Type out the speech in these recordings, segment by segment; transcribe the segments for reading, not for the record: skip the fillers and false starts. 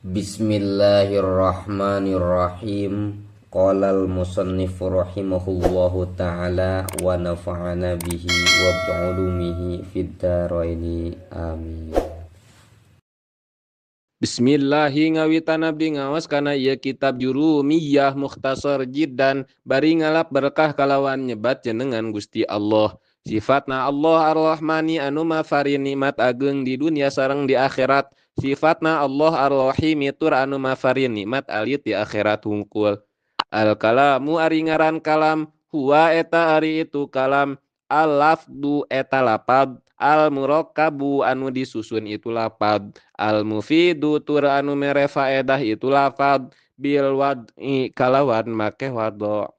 Bismillahirrahmanirrahim. Qala al-musannifu rahimahullahu ta'ala wa nafa'ana bihi wa bi'ulumihi fid dharaini amin. Bismillahi ngawitan abdi ngaos kana ieu kitab Jurumiyah Mukhtasar Jiddan bari ngalap berkah kalawan nyebat jenengan Gusti Allah. Sifatna Allah Ar-Rahmani anu mafari nikmat ageung di dunia sareng di akhirat. Sifatna Allah Ar-Rahim tur anu mafari nikmat alit di akhirat hungkul. Al-kalamu ari ngaran kalam, huwa eta ari itu kalam, al-lafdu eta lapad, al-murakkabu anu disusun itu lapad, al-mufidu tur anu mere faedah itu lapad, bil wad'i kalawan make wado.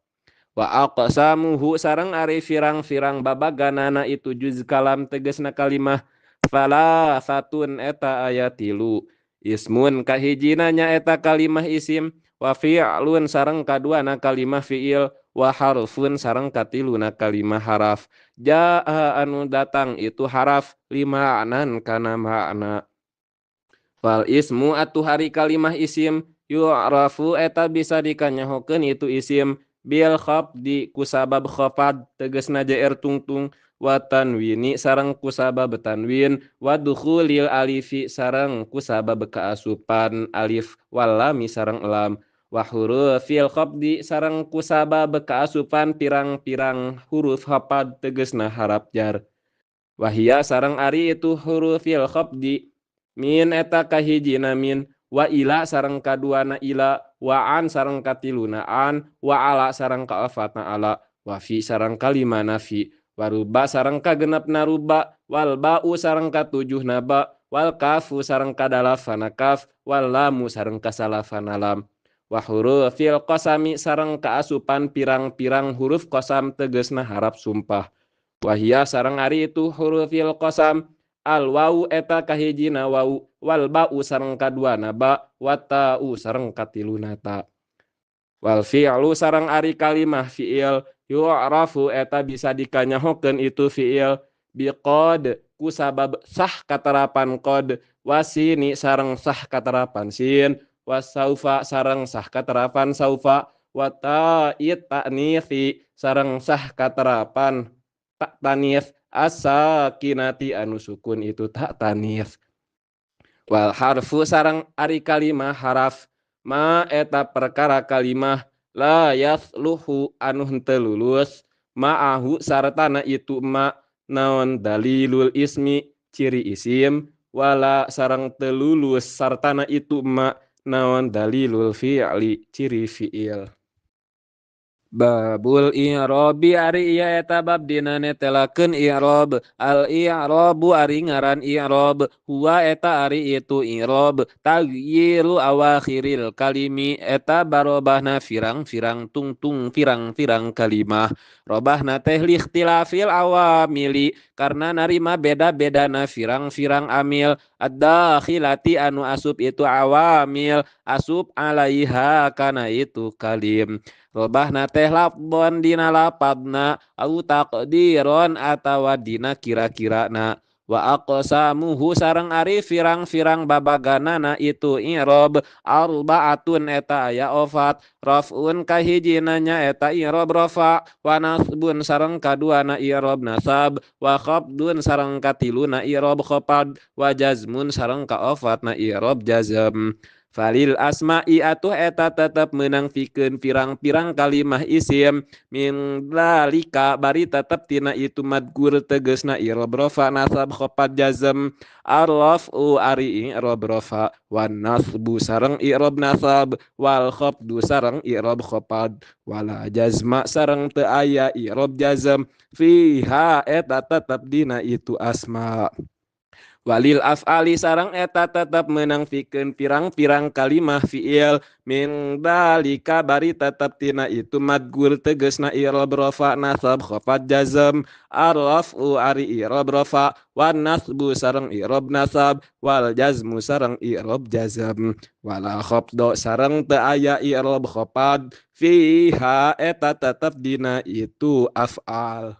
Wa aqsamuhu sareng ari firang-firang babaganana itu juz kalam tegesna kalimah fala satun eta aya tilu. Ismun kahijina nya eta kalimah isim, wa fi'lun sareng kaduana kalimah fi'il, wa harfun sareng katiluna kalimah haraf. Jaa anu datang itu haraf lima anan kana makna. Fal ismu atuh hari kalimah isim yu'rafu eta bisa dikanyahokeun itu isim bil khafdi kusabab khafad tegasna jair tungtung wa tanwini sareng kusabab tanwin wa dukhulil alifi sareng kusabab kaasupan alif wal lam sareng lam wa hurufil khafdi sareng kusabab kaasupan pirang-pirang huruf khafad tegasna harap jar. Wahia sareng ari itu hurufil khafdi min eta kahijina min, wa ila sareng kaduana ila, wa an sareng katiluna an, wa ala sareng kaofatna ala, wa fi sareng kalimana fi, wa ruba sareng kagenepna ruba, wal ba'u sareng katujuhna ba, wal kafu sareng kadalafana kaf, wal lamu sareng kasalafana lam. Wa hurufil qasami sareng kaasupan pirang-pirang huruf qasam tegesna harap sumpah. Wahia sareng ari itu hurufil qasam al wau eta kahijina wau, wal ba'u sareng kaduana ba, wa ta'u sareng katiluna ta. Wal fi'lu sareng ari kalimah fi'il yu'rafu eta bisa dikanyahokeun itu fi'il biqad kusabab sah katerapan qad, wasini sareng sah katerapan sin, wasaufa sareng sah katerapan saufa, wa ta'it ta'nifi sareng sah katerapan tak tanis asa kinati anu sukun itu tak tanis. Wal harfu sareng ari kalimah haraf ma eta perkara kalimah la yasluhu anu henteu lulus ma'ahu sartana itu ma naon dalilul ismi ciri isim wala sareng teu lulus sartana itu ma naon dalilul fi'li ciri fi'il. Babul i'robi ari ieu eta bab dina netelakeun i'rob. Al i'robu ari ngaran i'rob, huwa eta ari itu i'rob taghyiru awakhiril kalimi eta barobahna firang-firang tungtung firang-firang kalimah. Robahna teh likhtilafil awamili karena narima beda-bedana firang-firang amil ad-dakhilati anu asup itu awamil asup alaiha kana itu kalim. Robahna teh lafdon dina lapadna au taqdiron atawa dina kira-kirana. Wa aqsamuhu sareng ari firang-firang babaganana itu i'rob arba'atun eta aya ofat, raf'un kahijina nya eta i'rob rafa, wa nasbun sareng kaduana i'rob nasab, wa khafdun sareng katiluna i'rob khafad, wa jazmun sareng kaofatna i'rob jazm. Falil asma'i atuh eta tetep meunang pikeun pirang-pirang kalimah isim min dalika bari tetep tina itu madgur tegesna i'rob rafa nasab khafad jazm arrafu ari i'rob rafa wan nasbu sareng i'rob nasab wal khafdu sareng i'rob khafad wala jazma sareng teu aya i'rob jazm fiha eta tetep dina itu asma. Walil af'ali sareng eta tetep meunang pikeun pirang-pirang kalimah fi'il min dalika bari tetep tina itu madgur tegesna i'rob rafa nasab khafad jazm arrafu ari i'rob rafa wan nasbu sareng i'rob nasab wal jazmu sareng i'rob jazm wala khafdu sareng teu aya i'rob khafad fiha eta tetep dina itu af'al.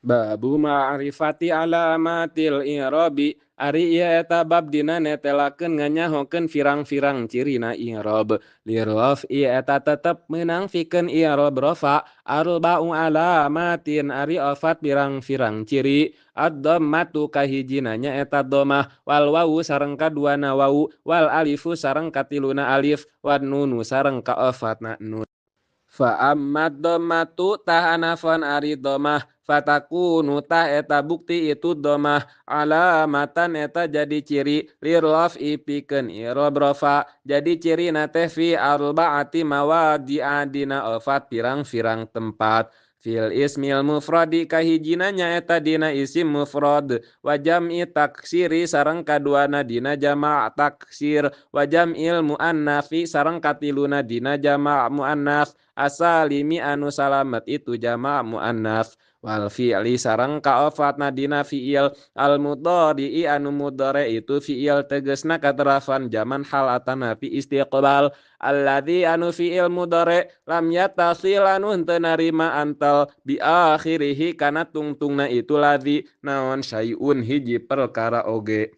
Babu ma'rifati alamatil i'rabi Ari ieu eta bab dina netelakeun nganyahokeun firang-firang cirina i'rab. Lirraf ieu eta tetep meunang pikeun i'rab rafa arba'u alamatin ari opat pirang-pirang ciri. Ad-dhammatu kahijina nyaeta dhammah wal wawu sareng kaduana wawu wal alifu sareng katiluna alif wan nunu sareng kaofatna nun. Fa ammad dhammatu tah anafan ari dhammah fatakunu tah eta bukti itu dhammah alamatan eta jadi ciri lirraf pikeun i'rab rafa jadi ciri teh fi arba'ati mawadi'a dina opat pirang-pirang tempat. Fil ismil mufradi kahijina nyaeta dina isim mufrad wa jam'i taksiri sareng kaduana dina jama' taksir wa jam'il muannafi sareng katiluna dina jama' muannas asalimi anu salamet itu jama' muannas wal fi'li sareng kaofatna dina fi'il al mudhari'i anu mudhari itu fi'il tegesna katerafan zaman hal atana fi istiqbal alladzi anu fi'il mudhari lam yatasil anu henteu narima antal bi akhirih kana tungtungna itu ladzi naon syai'un hiji perkara oge.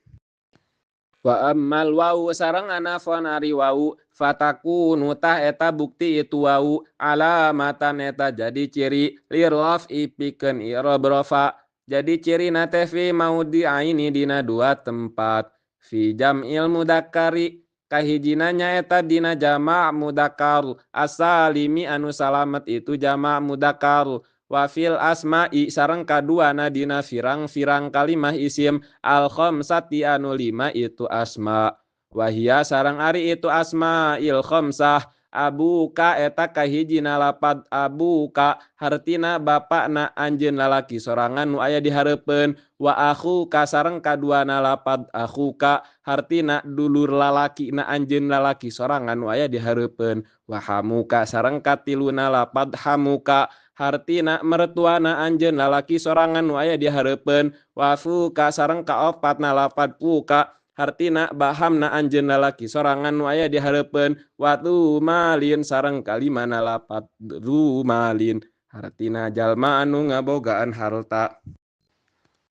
Wa ammal wawu sareng anafan ari wawu fatakunu tah eta bukti itu wawu alamatan eta jadi ciri lirraf pikeun i'rab rafa jadi ciri teh fi maudhi'aini dina dua tempat fi jam'il mudzakkari kahijina nyaeta dina jama' mudzakkar asalimi anu salamet itu jama' mudzakkar wa fil asma'i sareng kaduana dina firang-firang kalimah isim al khamsati anu 5 itu asma wahia sareng ari itu asma il khamsah abuka eta kahijina lapad abuka hartina bapakna anjeun lalaki sorangan nu aya di hareupeun wa akhuka sareng kaduana lapad akhuka hartina dulur lalaki na anjeun lalaki sorangan nu aya di hareupeun wa hamuka sareng katiluna lapad hamuka hartina mertuana anjeun lalaki sorangan nu aya di hareupeun wa fuka sareng kaopatna lapad fuka hartina bahamna anjeun lalaki sorangan nu aya di hareupeun wa tumalin sareng kalimana lapad rumalin hartina jalma anu ngabogaan harta.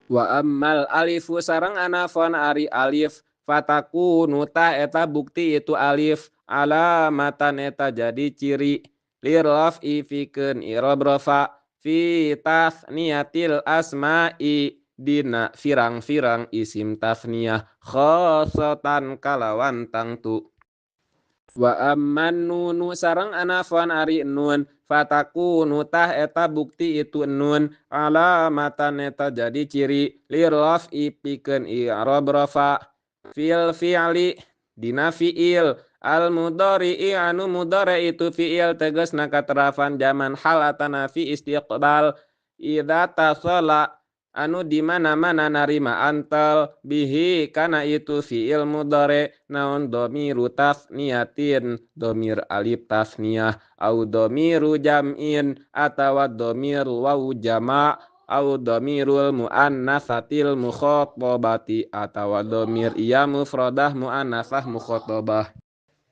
Wa ammal alifu sareng anafan ari alif fatakunu tah eta bukti itu alif alamatan eta jadi ciri lirraf pikeun i'rab rafa fi tasniyatil asma'i dina firang-firang isim tasniyah khosotan kalawan tangtu. Wa amman nunu sareng anafan ari nun fatakunu tah eta bukti itu nun alamatan eta jadi ciri lirraf pikeun i'rab rafa fil fi'li dina fi'il al mudhari'i anu mudhari itu fi'il tegasna katerafan zaman hal atana fi istiqbal idza tasala anu di mana-mana narima antal bihi kana itu fi'il mudhari naon dhamiru tasniyatin dhamir alif tasniyah au dhamiru jam'in atawa dhamir wawu jama' au dhamirul muannatsatil mukhatabati atawa dhamir iya mufradah muannasah mukhatabah.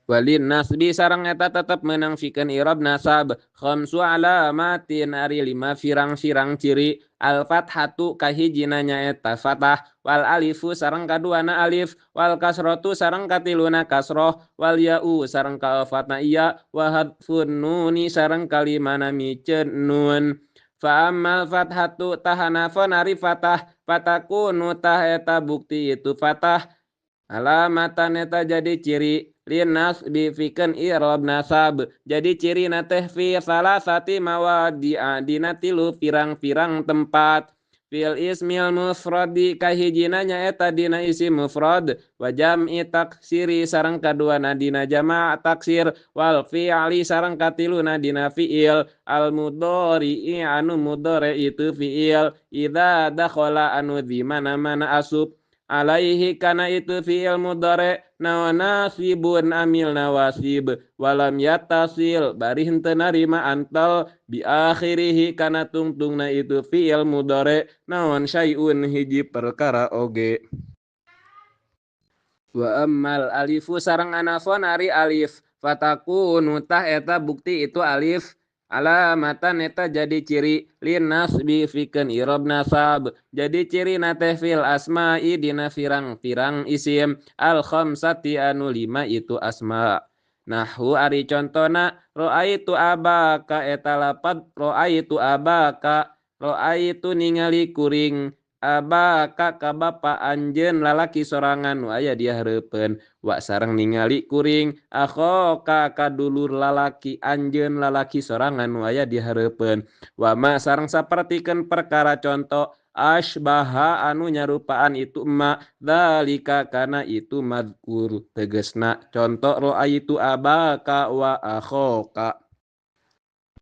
Walin nasbi sareng eta tetep meunang pikeun i'rab nasab khamsu alamatin ari 5 firang-firang ciri al fathatu kahijina nyaeta fathah wal alifu sareng kaduana alif wal kasratu sareng katiluna kasroh wal ya'u sareng kaofatna iya wa hadfun nuni sareng kalimana miceun nun. Fa ammal fathatu tahanafan ari fathah fatakunu tah eta bukti itu fathah alamatan eta jadi ciri linas bifikeun i'rab nasab jadi ciri teh fi salasati mawadi'a dina tilu pirang-pirang tempat fil ismil mufradi kahijina nyaeta dina isim mufrad wa jam'i taksiri sareng kaduana dina jama' taksir wal fi'li sareng katiluna dina fi'il al mudhari'i anu mudhari itu fi'il idza dakhala anu di mana-mana asub alaihi kana itu fi'il mudhari nasibun amil nawasib walam yattasil bari henteu narima antal bi akhirih kana tungtungna itu fi'il mudhari naon syai'un hiji perkara oge. Wa ammal alifu sareng anafan ari alif fatakunu tah eta bukti itu alif Alamatan eta jadi ciri linas bifikeun irob nasab jadi ciri nate fil asma'i dina firang-firang isim al khamsati anu 5 itu asma. Nahwu ari contona ro'aitu abaka eta lapad ro'aitu abaka ro'aitu ningali kuring abaka ka bapa anjeun lalaki sorangan nu aya di hareupeun wa sareng ningali kuring akhoka ka dulur lalaki anjeun lalaki sorangan nu aya di hareupeun wa ma sareng sapertikeun perkara contoh asbaha anu nyarupaan itu ma dzalika kana itu madkur tegesna contoh ro'aitu abaka wa akhoka.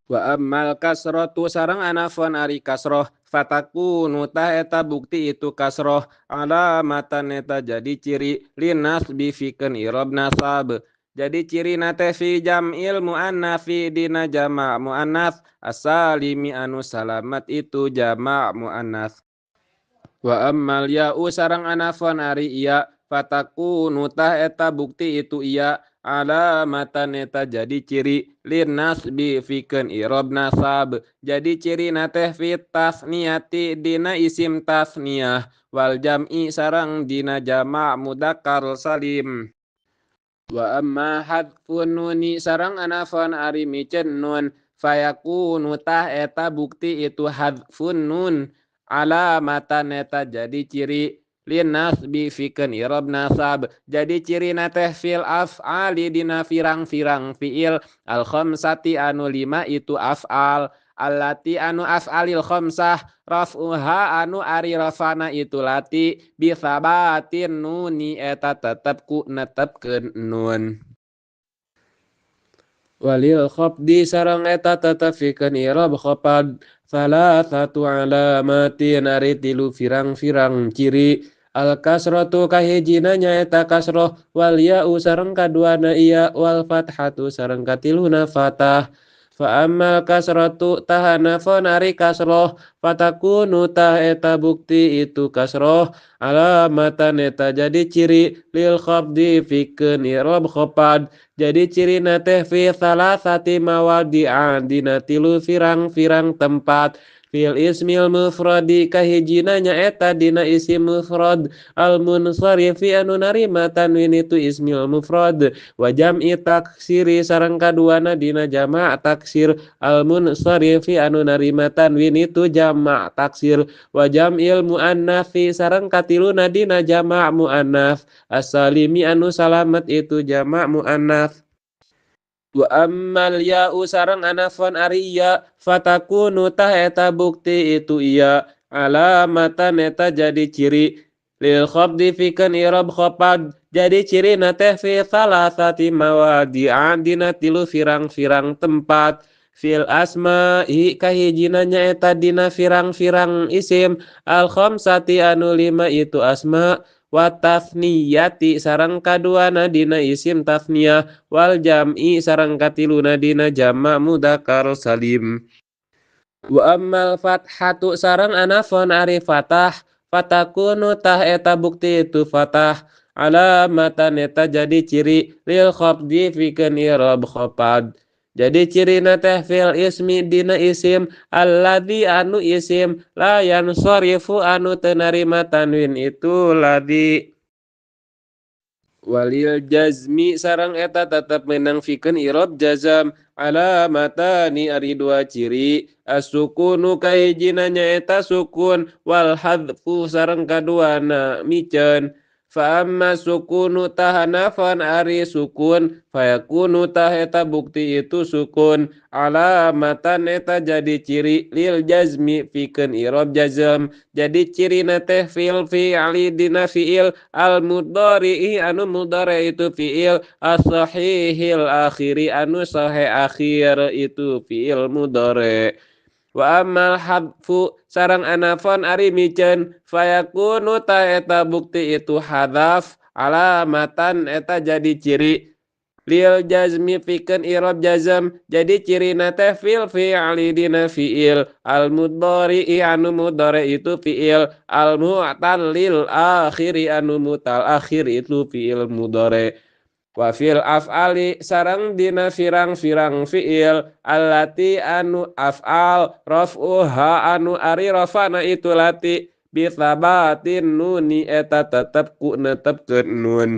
Wa ammal kasrotu sareng anafon ari kasroh fatakunu tah eta bukti itu kasroh alamatan eta jadi ciri linas bifikeun irob nasab jadi ciri nate fi jam'il muannats fi dina jama' muannats asalimi anu salamat itu jama' muannats. Wa ammal ya'u sareng anafon ari iya fatakunu tah eta bukti itu iya alamatan eta jadi ciri linas bifikeun irob nasab jadi ciri nate fit tasniyati dina isim tasniyah wal jam'i sareng dina jama' mudzakkar salim. Wa amma hadfun nuni sareng anafon ari micen nun fayakunu tah eta bukti itu hadfun nun alamatan eta jadi ciri linas bifikeun irob nasab jadi ciri nate fil af'ali dina firang-firang fiil al khamsati anu 5 itu af'al allati anu af'alil khamsah raf'uha anu ari rafana itu lati bisabatin nuni eta tetep ku netepkeun nun. Walil khafdi sareng eta tetep fikeun irob khafad salasatu alamatin ari tilu firang-firang ciri al kasratu kahijina nyaeta kasroh wal ya'u sareng kaduana iya wal fathatu sareng katiluna fatah. Fa ammal kasratu tahana fon ari kasroh fatakunu tah eta bukti itu kasroh alamatan eta jadi ciri lil khafdi fikeun irob khafad jadi ciri nate fi salasati mawadi'an dina tilu firang-firang tempat fil ismil mufradi kahijina nyaeta dina isim mufrad al munsarifi anu narima tanwin itu ismil mufrad wa jam'i taksiri sareng kaduana dina jama' taksir al munsarifi anu narima tanwin itu jama' taksir wa jam'il muannatsi sareng katiluna dina jama' muannats as-salimi anu salamat itu jama' muannats. Wa ammal ya'u sareng anafon ari iya fatakunu tah eta bukti itu iya alamatan eta jadi ciri lil khafdi fikeun irob khafad jadi ciri nate fi salasati mawadi'an dina tilu firang-firang tempat fil asma'i kahijina nyaeta dina firang-firang isim al khamsati anu 5 itu asma wa tasniyati sareng kaduana dina isim tasniyah wal jam'i sareng katiluna dina jama' mudzakkar salim. Wa ammal fathatu sareng anafon ari fatah fatakunu tah eta bukti itu fatah alamatan eta jadi ciri lil khafdi fikeun irob khafad jadi ciri nate fil ismi dina isim alladzi anu isim la yansarifu anu teu narima tanwin itu ladzi. Walil jazmi sareng eta tetep menang fikeun irob jazam alamatani ari dua ciri as-sukunu kahijina nyaeta sukun wal hadfu sareng kaduana miceun fa amma sukunu tahanafan ari sukun fayakunu tah eta bukti itu sukun alamatan eta jadi ciri lil jazmi fikeun irob jazam jadi ciri nate fil fi'li dina fi'il al mudhari'i anu mudhari itu fi'il as-sahihil akhiri anu sahih akhir itu fi'il mudhari. Wa ammal hadfu sareng anafon ari miceun fayakunu ta eta bukti itu hadaf alamatan eta jadi ciri lil jazmi fikeun irob jazam jadi ciri nate fil fi'li dina fi'il al mudhari anu mudhari itu fi'il al mu'tal lil akhiri anu mutal akhir itu fi'il mudhari. Wa fil af'ali sareng dina firang-firang fiil allati anu af'al raf'uha anu ari rafana itu lati bithabatin nuni eta tetep ku netepkeun nun.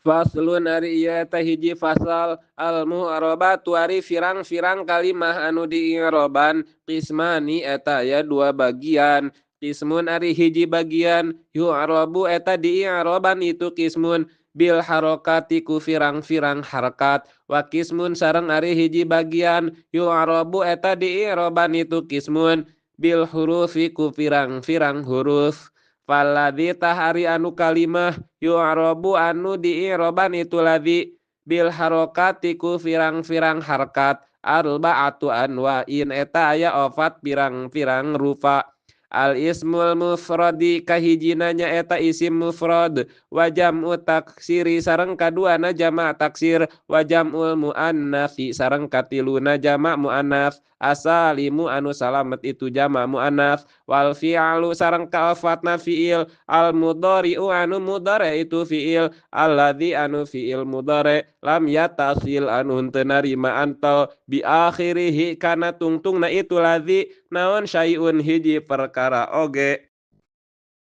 Faslun ari ieu teh hiji fasal al mu'rabatu ari firang-firang kalimah anu diiroban qismani eta aya dua bagian. Qismun ari hiji bagian yu'rabu eta diiroban itu qismun bil harokati ku firang-firang harakat wa qismun sareng ari hiji bagian yu'rabu eta diiroban itu qismun bil hurufi ku firang-firang huruf. Faladzi tahari anu kalimah yu'rabu anu diiroban itu ladzi bil harokati ku firang-firang harkat arba'atu anwa'in eta aya opat pirang-pirang rupa. Al ismul mufradi kahijina nya eta isim mufrad wa jam'u taksiri sareng kaduana jama' taksir wa jam'ul muannatsi sareng katiluna jama' muannats asalimu anu salamet itu jama' muannats wal fi'alu sareng kaofatna fi'il al mudhari'u anu mudhari itu fi'il alladzi anu fi'il mudhari lam yatasil anu henteu narima antau bi akhirih kana tungtungna itu ladzi naon syai'un hiji perkara oge.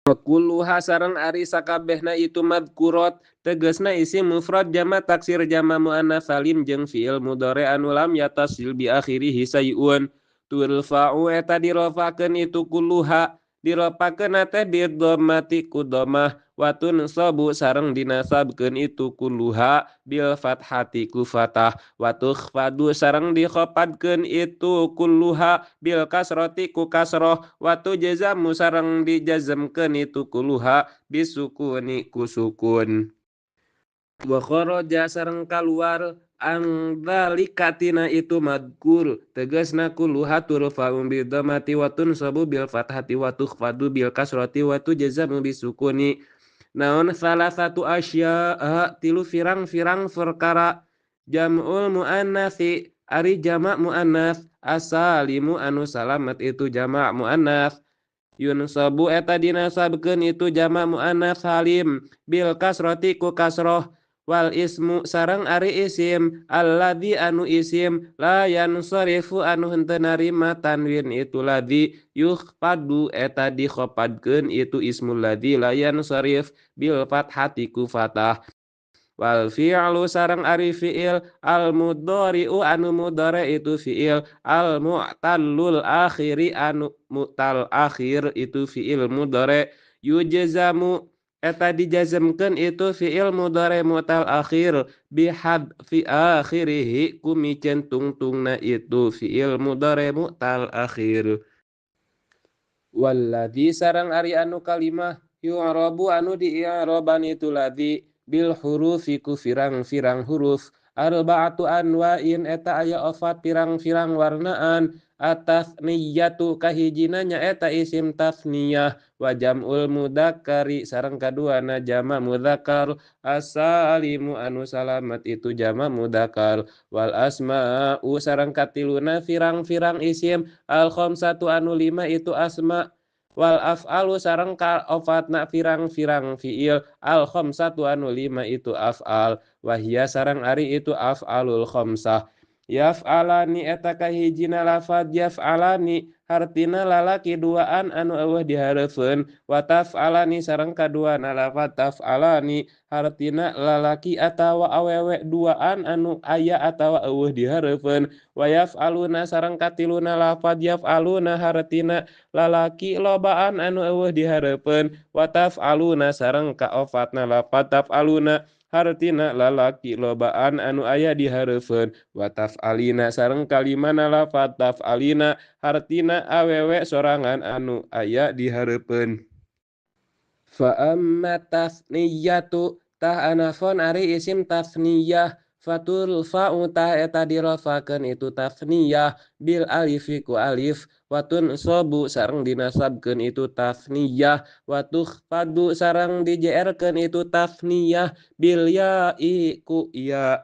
Kulluha sareng ari sakabehna itu madkurat tegasna isim mufrad jama taksir jama muannats salim jeung fiil mudhari anu lam yatasil bi akhirih syai'un turfa'u eta dirofakeun itu kulluha dirofakeun teh bi dhammati ku dhammah wa tunsabu sareng dinasabkeun itu kulluha bil fathati ku fathah wa tukhfadu sareng dikhopadkeun itu kulluha bil kasrati ku kasroh wa tujzamu sareng dijazmkeun itu kulluha bisukuni ku sukun. Wa kharaja sareng kaluar angdalikatina itu madkur tegasna kulluha turfa'u bi dhammati wa tunsabu bil fathati wa tukhfadu bil kasrati wa tujzamu bisukuni. Naon salah satu asya tilu firang-firang perkara jam'ul muannatsi ari jama' muannats asalimu anu salamet itu jama' muannats yunsabu eta dinasabkeun itu jama' muannats salim bil kasrati ku kasroh wal ismu sareng ari isim alladzi anu isim la yansarifu anu henteu narima tanwin itu ladzi yukhfadu eta dikhopadkeun itu ismul ladzi la yansarif bil fathati ku fathah wal fi'lu sareng ari fi'il al mudhari'u anu mudhari itu fi'il al mu'tallul akhiri anu mu'tal akhir itu fi'il mudhari yujzamu eta dijazmkeun itu fi'il mudhari mu'tal akhir bihad fi akhirih ku miceun tungtungna itu fi'il mudhari mu'tal akhir. Walladzi sareng ari anu kalimah yu'rabu anu dii'raban itu ladzi bil hurufi ku firang-firang huruf arba'atu anwa'in eta aya opat pirang-firang warnaan atas niyatu kahijina nya eta isim tasniyah wa jam'ul mudzakkari sareng kaduana jama' mudzakkar as-salimu anu salamet itu jama' mudzakkar wal asma'u sareng katiluna firang-firang isim al khamsatu anu 5 itu asma' wal af'alu sareng kaofatna firang-firang fiil al khamsatu anu 5 itu af'al wahia sareng ari itu af'alul khamsah. Yaf'alani eta kahijina lafaz yaf'alani hartina lalaki duaan anu eueuh dihareupeun wa taf'alani sareng kaduana lafaz taf'alani hartina lalaki atawa awewe duaan anu aya atawa eueuh dihareupeun wa yaf'aluna sareng katiluna lafaz yaf'aluna hartina lalaki lobaan anu eueuh dihareupeun wa taf'aluna sareng kaofatna lafaz taf'aluna hartina lalaki lobaan anu aya dihareupeun wa taf'alina sareng kalimana lafaz taf'alina hartina awewe sorangan anu aya dihareupeun. Fa amma tasniyatu tah anafon ari isim tasniyah fatul fa'u tah eta dirafakeun itu tasniyah bil alifi ku alif watun sobu sareng dinasabkeun itu tasniyah watuh padu sareng dijerkeun itu tasniyah bil ya'i ku ya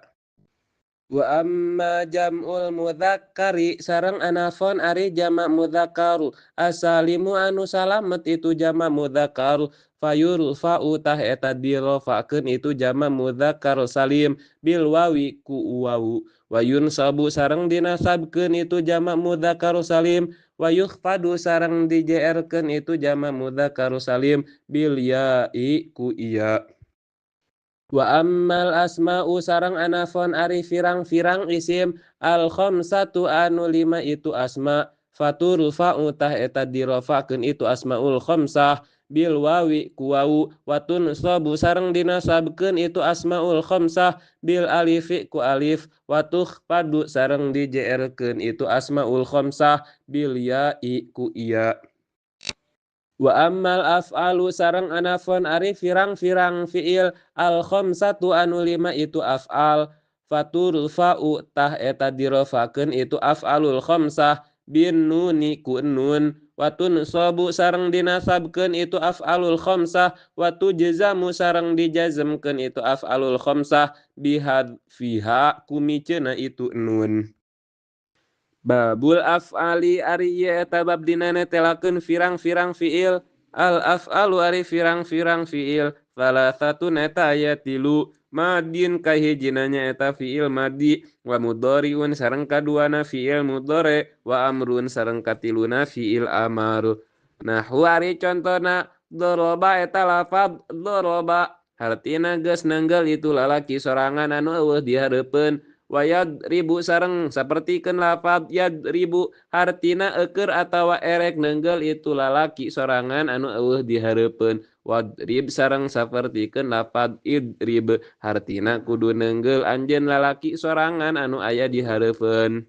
Wa amma jam'ul mudzakkari sareng anafon ari jamak mudzakkaru asalimu anu salamet itu jamak mudzakkaru fayurfa'u tah eta dirofa'keun itu jamak mudzakkar salim bil wawi ku wawu wa yunsabu sareng dinasabkeun itu jamak mudzakkar salim wa yukhfadu sareng dijerkeun itu jamak mudzakkar salim bil ya'i ku iya. Wa ammal asma'u sarang anafon ari firang-firang isim al khamsatu anu 5 itu asma faturfa'u tah eta dirofa'keun itu asmaul khamsah bil wawi ku wawu watun sabu sareng dinasabkeun itu asmaul khamsah bil alifi ku alif watuh padu sareng dijerkeun itu asmaul khamsah bil ya'i ku iya. Wa ammal af'alu sareng anafon ari firang-firang fiil al khamsatu anu 5 itu af'al faturfa'u tah eta dirofa'keun itu af'alul khamsah bin nuni ku nun watun sobu sareng dinasabkeun itu af'alul khamsah watu jazamu sareng dijazmkeun itu af'alul khamsah bihadfiha ku miceuna itu nun. Babul af'ali ari ieu eta bab dina netelakeun firang-firang fiil al af'alu ari firang-firang fiil salasatun eta aya 3 madin kahijina nya eta fiil madi wa mudhariun sareng kaduana fiil mudhari wa amrun sareng katiluna fiil amar. Nahwu ari contona doroba eta lafaz doroba hartina geus nenggel itu lalaki sorangan anu eueuh di hareupeun wayad ribu sareng sapertikeun lafaz yad ribu hartina eukeur atawa erek nenggel itu lalaki sorangan anu eueuh di hareupeun wadrib sareng sapertikeun lafaz idrib hartina kudu nenggel anjeun lalaki sorangan anu aya di hareupeun.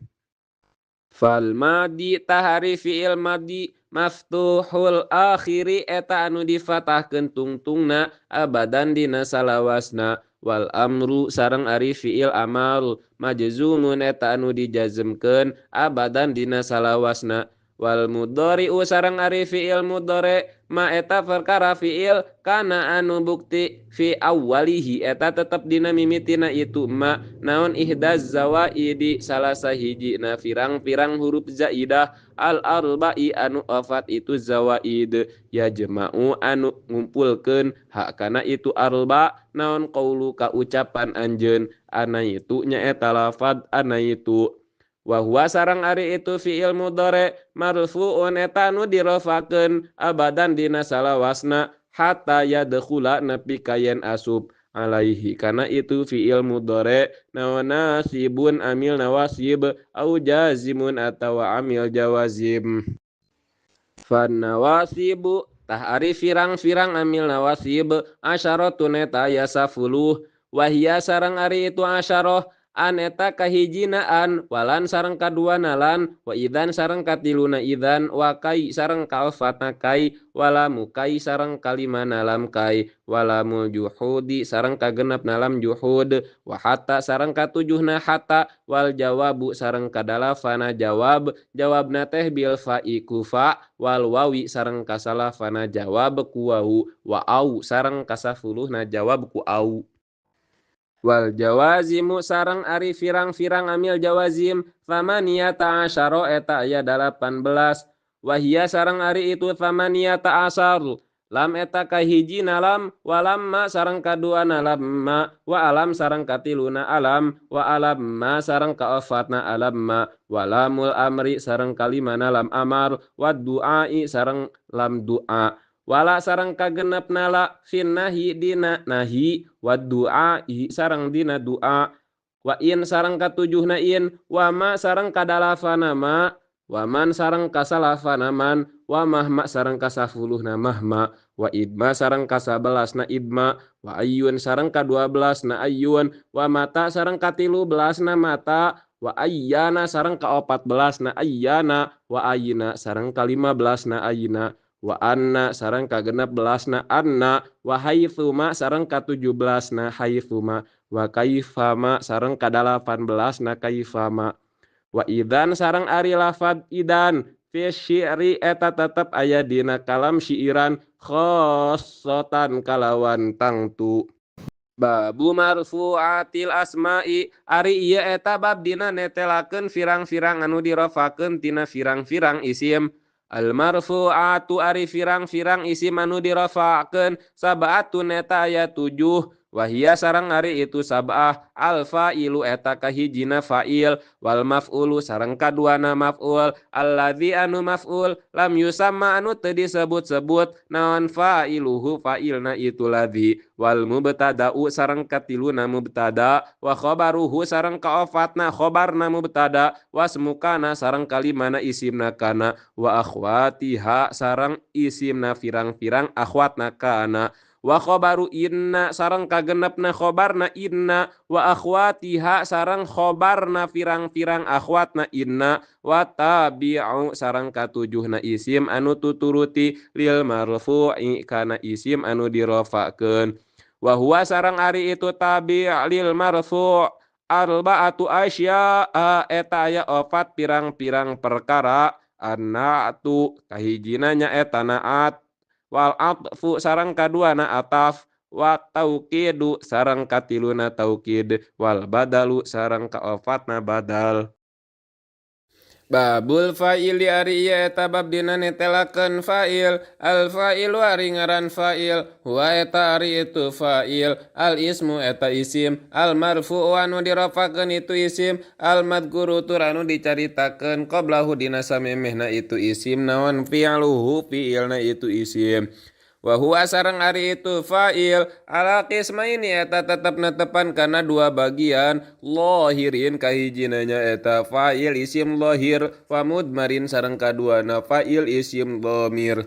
Fal madi tahari fiil madi maftuhul akhiri eta anu difatahkeun tungtungna abadan dina salawasna wal amru sareng ari fiil amaru majzumun eta anu dijazmkeun abadan dina salawasna wal mudhari'u sareng ari fiil mudhari ma eta perkara fiil kana anu bukti fi awwalihi eta tetep dina mimitina itu ma naon ihdaz zawaidi salah sahiji na pirang-pirang huruf zaidah al arba'i anu ofat itu zawaid ya jema'u anu ngumpulkeun hak kana itu arba naon qaulu ka ucapan anjeun ana itu nya eta lafaz ana itu wa huwa sareng ari itu fiil mudhari marfu'un eta anu dirofakeun abadan dina salawasna hatta yadkhula nepi kayen asub alaihi kana itu fiil mudhari naon nasibun amil nawasib au jazimun atawa amil jawazim. Fan nawasibu tah ari firang-firang amil nawasib asyaratun eta aya 10 wahia sareng ari itu asyarah an eta kahijinaan walan sareng kaduana lan wa idan sareng katiluna idan wa kai sareng kaofatna kai wala mukai sareng kalimana lam kai wala juhudi sareng kagenepna lam juhud wa hatta sareng katujuhna hatta wal jawabu sareng kadalafana jawab jawabna teh bil fa'i kufa wal wawi sareng kasalafana jawab ku wau wa au sareng kasafuluhna jawab ku au. Wal jawazimu sareng ari firang-firang amil jawazim famaniyata asyara eta aya 18 wahia sareng ari itu famaniyata asyar lam eta kahijina lam walamma sareng kaduana lamma wa alam sareng katiluna alam wa alamma sareng kaofatna alamma walamul amri sareng kalimana lam amar wad duai sareng lam du'a wala sareng kagenepna la finnahi dina nahi wa du'ai sareng dina du'a wa in sareng katujuhna in wa ma sareng kadalafana ma wa man sareng kasalafana man wa mahma sareng kasafuluhna mahma wa idma sareng kasabelasna idma wa ayyun sareng ka12 ayyun wa mata sareng ka13 mata wa ayyana sareng ka14 ayyana wa ayyina sareng ka15 ayyina wa anna sareng ka16 anna wa haitsuma sareng ka17 haitsuma wa kaifama sareng ka18 kaifama wa idan sareng ari lafaz idan fi syi'ri eta tetep aya dina kalam syiiran khossatan kalawan tangtu Babu marfu'atil asma'i ari ieu eta bab dina netelakeun firang-firang anu dirafakeun tina firang-firang isim. Al marfu'atu ari firang-firang isim anu dirafakeun sab'atun eta aya 7 wahia sareng ari itu sab'ah al fa'ilu eta kahijina fa'il wal maf'ulu sareng kaduana maf'ul alladzi anu maf'ul lam yusamma anu teu disebut-sebut naon fa'iluhu fa'ilna itu ladzi wal mubtada'u sareng katiluna mubtada wa khabaruhu sareng kaofatna khabarna mubtada wasmukana sareng kalimana isimna kana wa akhwatiha sareng isimna firang-firang akhwatna kana wa khabaru inna sareng kagenepna khabarna inna wa akhwatiha sareng khabarna firang-firang akhwatna inna wa tabi'u sareng katujuhna isim anu tuturuti lil marfu'i kana isim anu dirafa'keun wa huwa sareng ari itu tabi' lil marfu' arba'atu asya'a eta aya opat pirang-pirang perkara annatu kahijina nya eta naat wal atfu sareng kaduana ataf wa tauqidu sareng katiluna taukid wal badalu sareng kaofatna badal. Babul fa'ili ari ieu eta bab dina netelakeun fa'il al fa'ilu ari ngaran fa'il huwa eta ari itu fa'il al ismu eta isim al marfu'u anu dirafakeun itu isim al madhkuru tur anu dicaritakeun qablahu dina samemehna itu isim naon fi'luhu fi'ilna itu isim wa huwa sareng ari itu fa'il ala qismaini eta tetep netepan kana dua bagian lahirin kahijina nya eta fa'il isim lahir wa mudmarin sareng kaduana fa'il isim dhamir.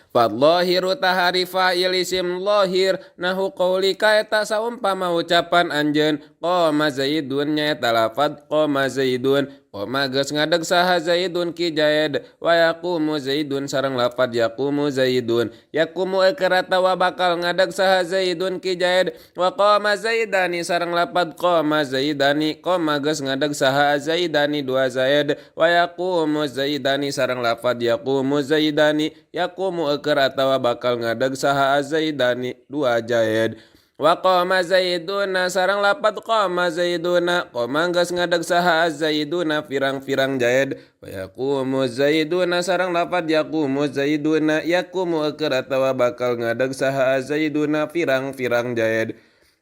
Fadlahiru tahari fa'il isim lahir nahu qaulika eta saumpama ucapan anjeun qoma zaidun nya eta lafad qoma zaidun qoma geus ngadeg saha zaidun ki jaid wa yaqumu zaidun sareng lafad yaqumu zaidun yaqumu ekerata wa bakal ngadeg saha zaidun ki jaid wa qoma zaidani sareng lafad qoma zaidani qoma geus ngadeg saha zaidani dua zaid wa yaqumu zaidani sareng lafad yaqumu zaidani yaqumu eker atawa bakal ngadeg saha zaidani dua jaid wa qoma zaiduna sareng lapat qoma zaiduna qoma geus ngadeg saha zaiduna pirang-pirang jaid wa yaqumu zaiduna sareng lapat yaqumu zaiduna yaqumu eker atawa bakal ngadeg saha zaiduna pirang-pirang jaid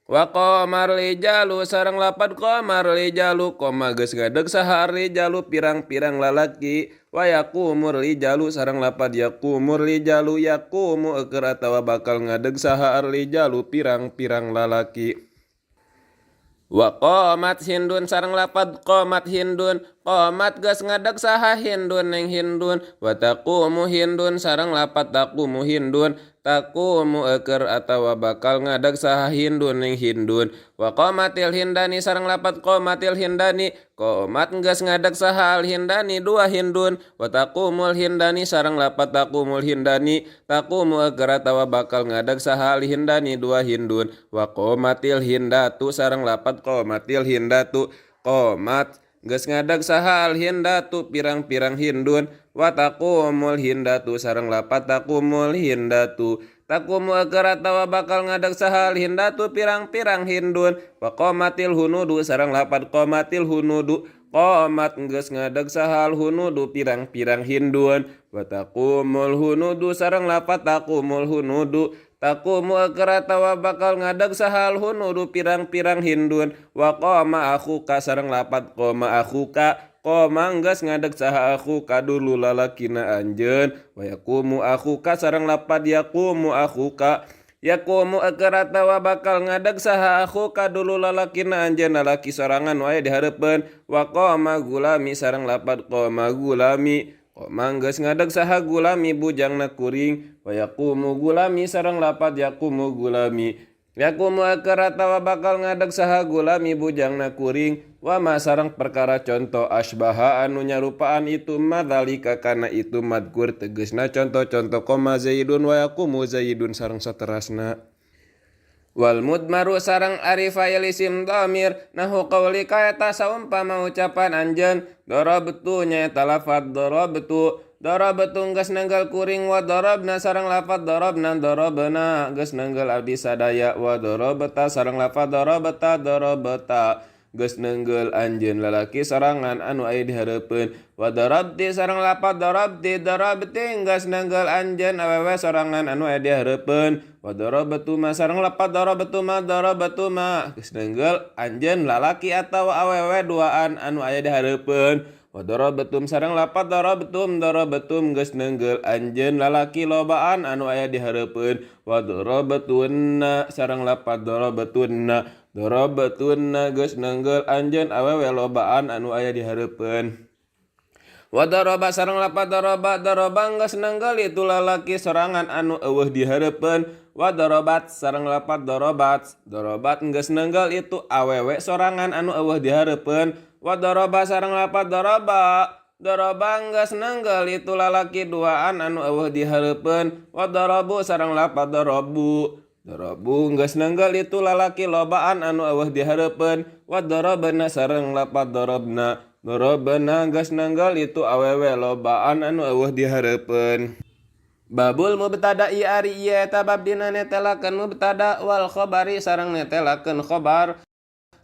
wa qamar lijalu sareng lapat qamar lijalu qoma geus ngadeg saha rijalu pirang-pirang lalaki wa yaqumur lijalu sareng lapat yaqumur lijalu yaqumu eker atawa bakal ngadeg saha lijalu pirang-pirang lalaki wa qamat hindun sareng lapat qamat hindun qamat geus ngadeg saha hindun neng hindun wa taqumu hindun sareng lapat taqumu hindun taqumu eker atawa bakal ngadeg saha hindun neng hindun wa qamatil hindani sareng lapat qamatil hindani qamat geus ngadeg saha al hindani dua hindun wa taqumul hindani sareng lapat taqumul hindani taqumu eker atawa bakal ngadeg saha al hindani dua hindun wa qamatil hindatu sareng lapat qamatil hindatu qamat geus ngadeg saha al hindatu pirang-pirang hindun wa taqumul hindatu sareng lapat taqumul hindatu taqumu eker atawa bakal ngadeg saha al hindatu pirang-pirang hindun wa qamatil hunudu sareng lapat qamatil hunudu qamat geus ngadeg saha al hunudu pirang-pirang hindun wa taqumul hunudu sareng lapat taqumul hunudu taqumu eker atawa bakal ngadeg saha al hunudu pirang-pirang hindun wa qama akhuka sareng lapat qama akhuka qoma geus ngadeg saha akhuka dulu lalakina anjeun wa yaqumu akhuka sareng lapat yaqumu akhuka yaqumu eker atawa bakal ngadeg saha akhuka dulu lalakina anjeun lalaki sorangan wae dihareupeun wa qama gulami sareng lapat qama gulami qoma geus ngadeg saha gulami bujangna kuring wa yaqumu gulami sareng lapat yaqumu gulami yaqumu eker atawa bakal ngadeg saha gulami bujangna kuring wa ma sareng perkara contoh asbaha anu nyarupaan itu madzalika kana itu madkur tegasna contoh-contoh qoma zaidun wa yaqumu zaidun sareng saterasna wal mudmaru sareng ari fa'il isim dhamir nahu qaulika eta saumpama ucapan anjeun darabtu nya eta lafaz darabtu darabtu geus nanggal kuring wa darabna sareng lafad darabna darabna geus nanggal abdi sadaya wa darabta sareng lafad darabta darabta geus nanggal anjeun lalaki sorangan anu aya di hareupeun wa darabti sareng lafad darabti darabti geus nanggal anjeun awewe sorangan anu aya di hareupeun wa darabtu ma sareng lafad darabtu ma geus nanggal anjeun lalaki atawa awewe duaan anu aya di hareupeun wa darabatum sareng lafad darabatum geus nanggal anjeun lalaki lobaan anu aya di hareupeun wa darabatunna sareng lafad darabatunna geus nanggal anjeun awewe lobaan anu aya di hareupeun wa daraba sareng lafad daraba geus nanggal itu lalaki sorangan anu eueuh di hareupeun wa darabat sareng lafad darabat geus nanggal itu awewe sorangan anu eueuh di hareupeun wa daraba sareng lafad daraba geus nanggal itu lalaki duaan anu eueuh di hareupeun wa darabu sareng lafad darabu geus nanggal itu lalaki lobaan anu eueuh di hareupeun wa darabna sareng lafad darabna geus nanggal itu awewe lobaan anu eueuh di hareupeun. Babul mubtada'i ari ieu eta bab dina netelakeun mubtada wal khabari sareng netelakeun khabar.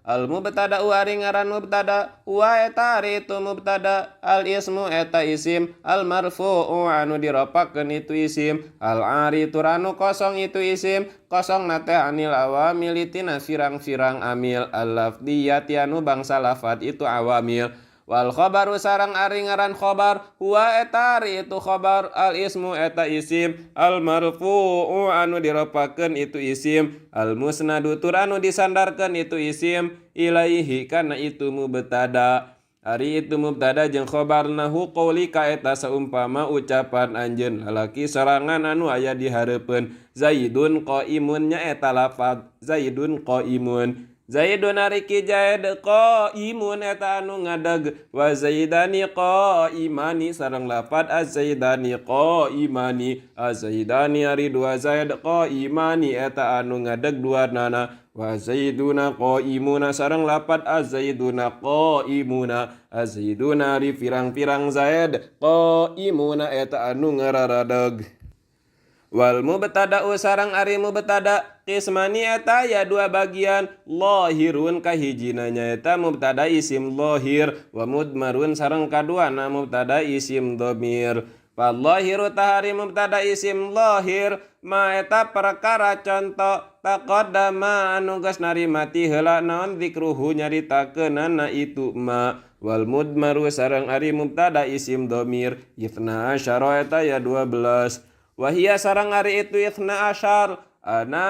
Al mubtada'u ari ngaran mubtada wa eta ari itu mubtada al ismu eta isim al marfu'u anu diropakeun itu isim al ari turanu kosong itu isim kosong nate anil awamil tina firang-firang amil al lafdiyati anu bangsa lafad itu awamil wal khabaru sareng ari ngaran khabar huwa eta ari itu khabar al ismu eta isim al marfu'u anu diropakeun itu isim al musnadu tur anu disandarkeun itu isim ilaihi kana itu mubtada ari itu mubtada jeung khabar nahu qaulika eta saumpama ucapan anjeun lalaki sorangan anu aya di hareupeun zaidun qaimun nya eta lafaz zaidun qaimun Zaidun ari ki Zaid qaimun eta anu ngadeg wa zaidani qaimani sareng lafad az-zaidani qaimani az-zaidani ari dua Zaid qaimani eta anu ngadeg duanana wa zaiduna qaimuna sareng lafad az-zaiduna qaimuna az-zaiduna ari pirang-pirang Zaid qaimuna eta anu ngararadeg wal mubtada'u sareng ari mubtada qismani eta ya dua bagian lahirun kahijina nyaeta mubtada isim lahir wa mudmarun sareng kaduana mubtada isim dhamir fallahiru tahari mubtada isim lahir ma eta perkara contoh taqaddama anu geus narimati heula naon zikruhu nyaritakeunana itu ma wal mudmaru sareng ari mubtada isim dhamir ifna asyara eta ya 12 wahia sareng ari itu ithna asyar ana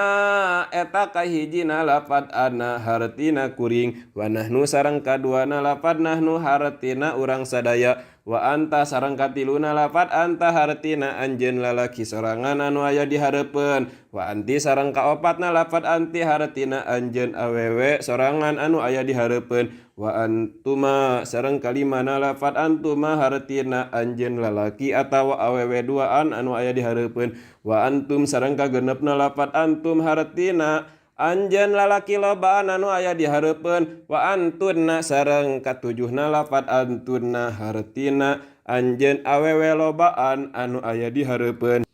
eta kahijina lafad ana hartina kuring wa nahnu sareng kaduana lafad nahnu hartina urang sadaya wa anta sareng katiluna lafad anta hartina anjeun lalaki sorangan anu aya di hareupeun wa anti sareng kaopatna lafad anti hartina anjeun awewe sorangan anu aya di hareupeun wa antuma sareng kalimana lafad antuma hartina anjeun lalaki atawa awewe duaan anu aya di hareupeun wa antum sareng kagenepna lafad antum hartina anjeun lalaki lobaan anu aya di hareupeun wa antunna sareng katujuhna lafad antunna hartina anjeun awewe lobaan anu aya di hareupeun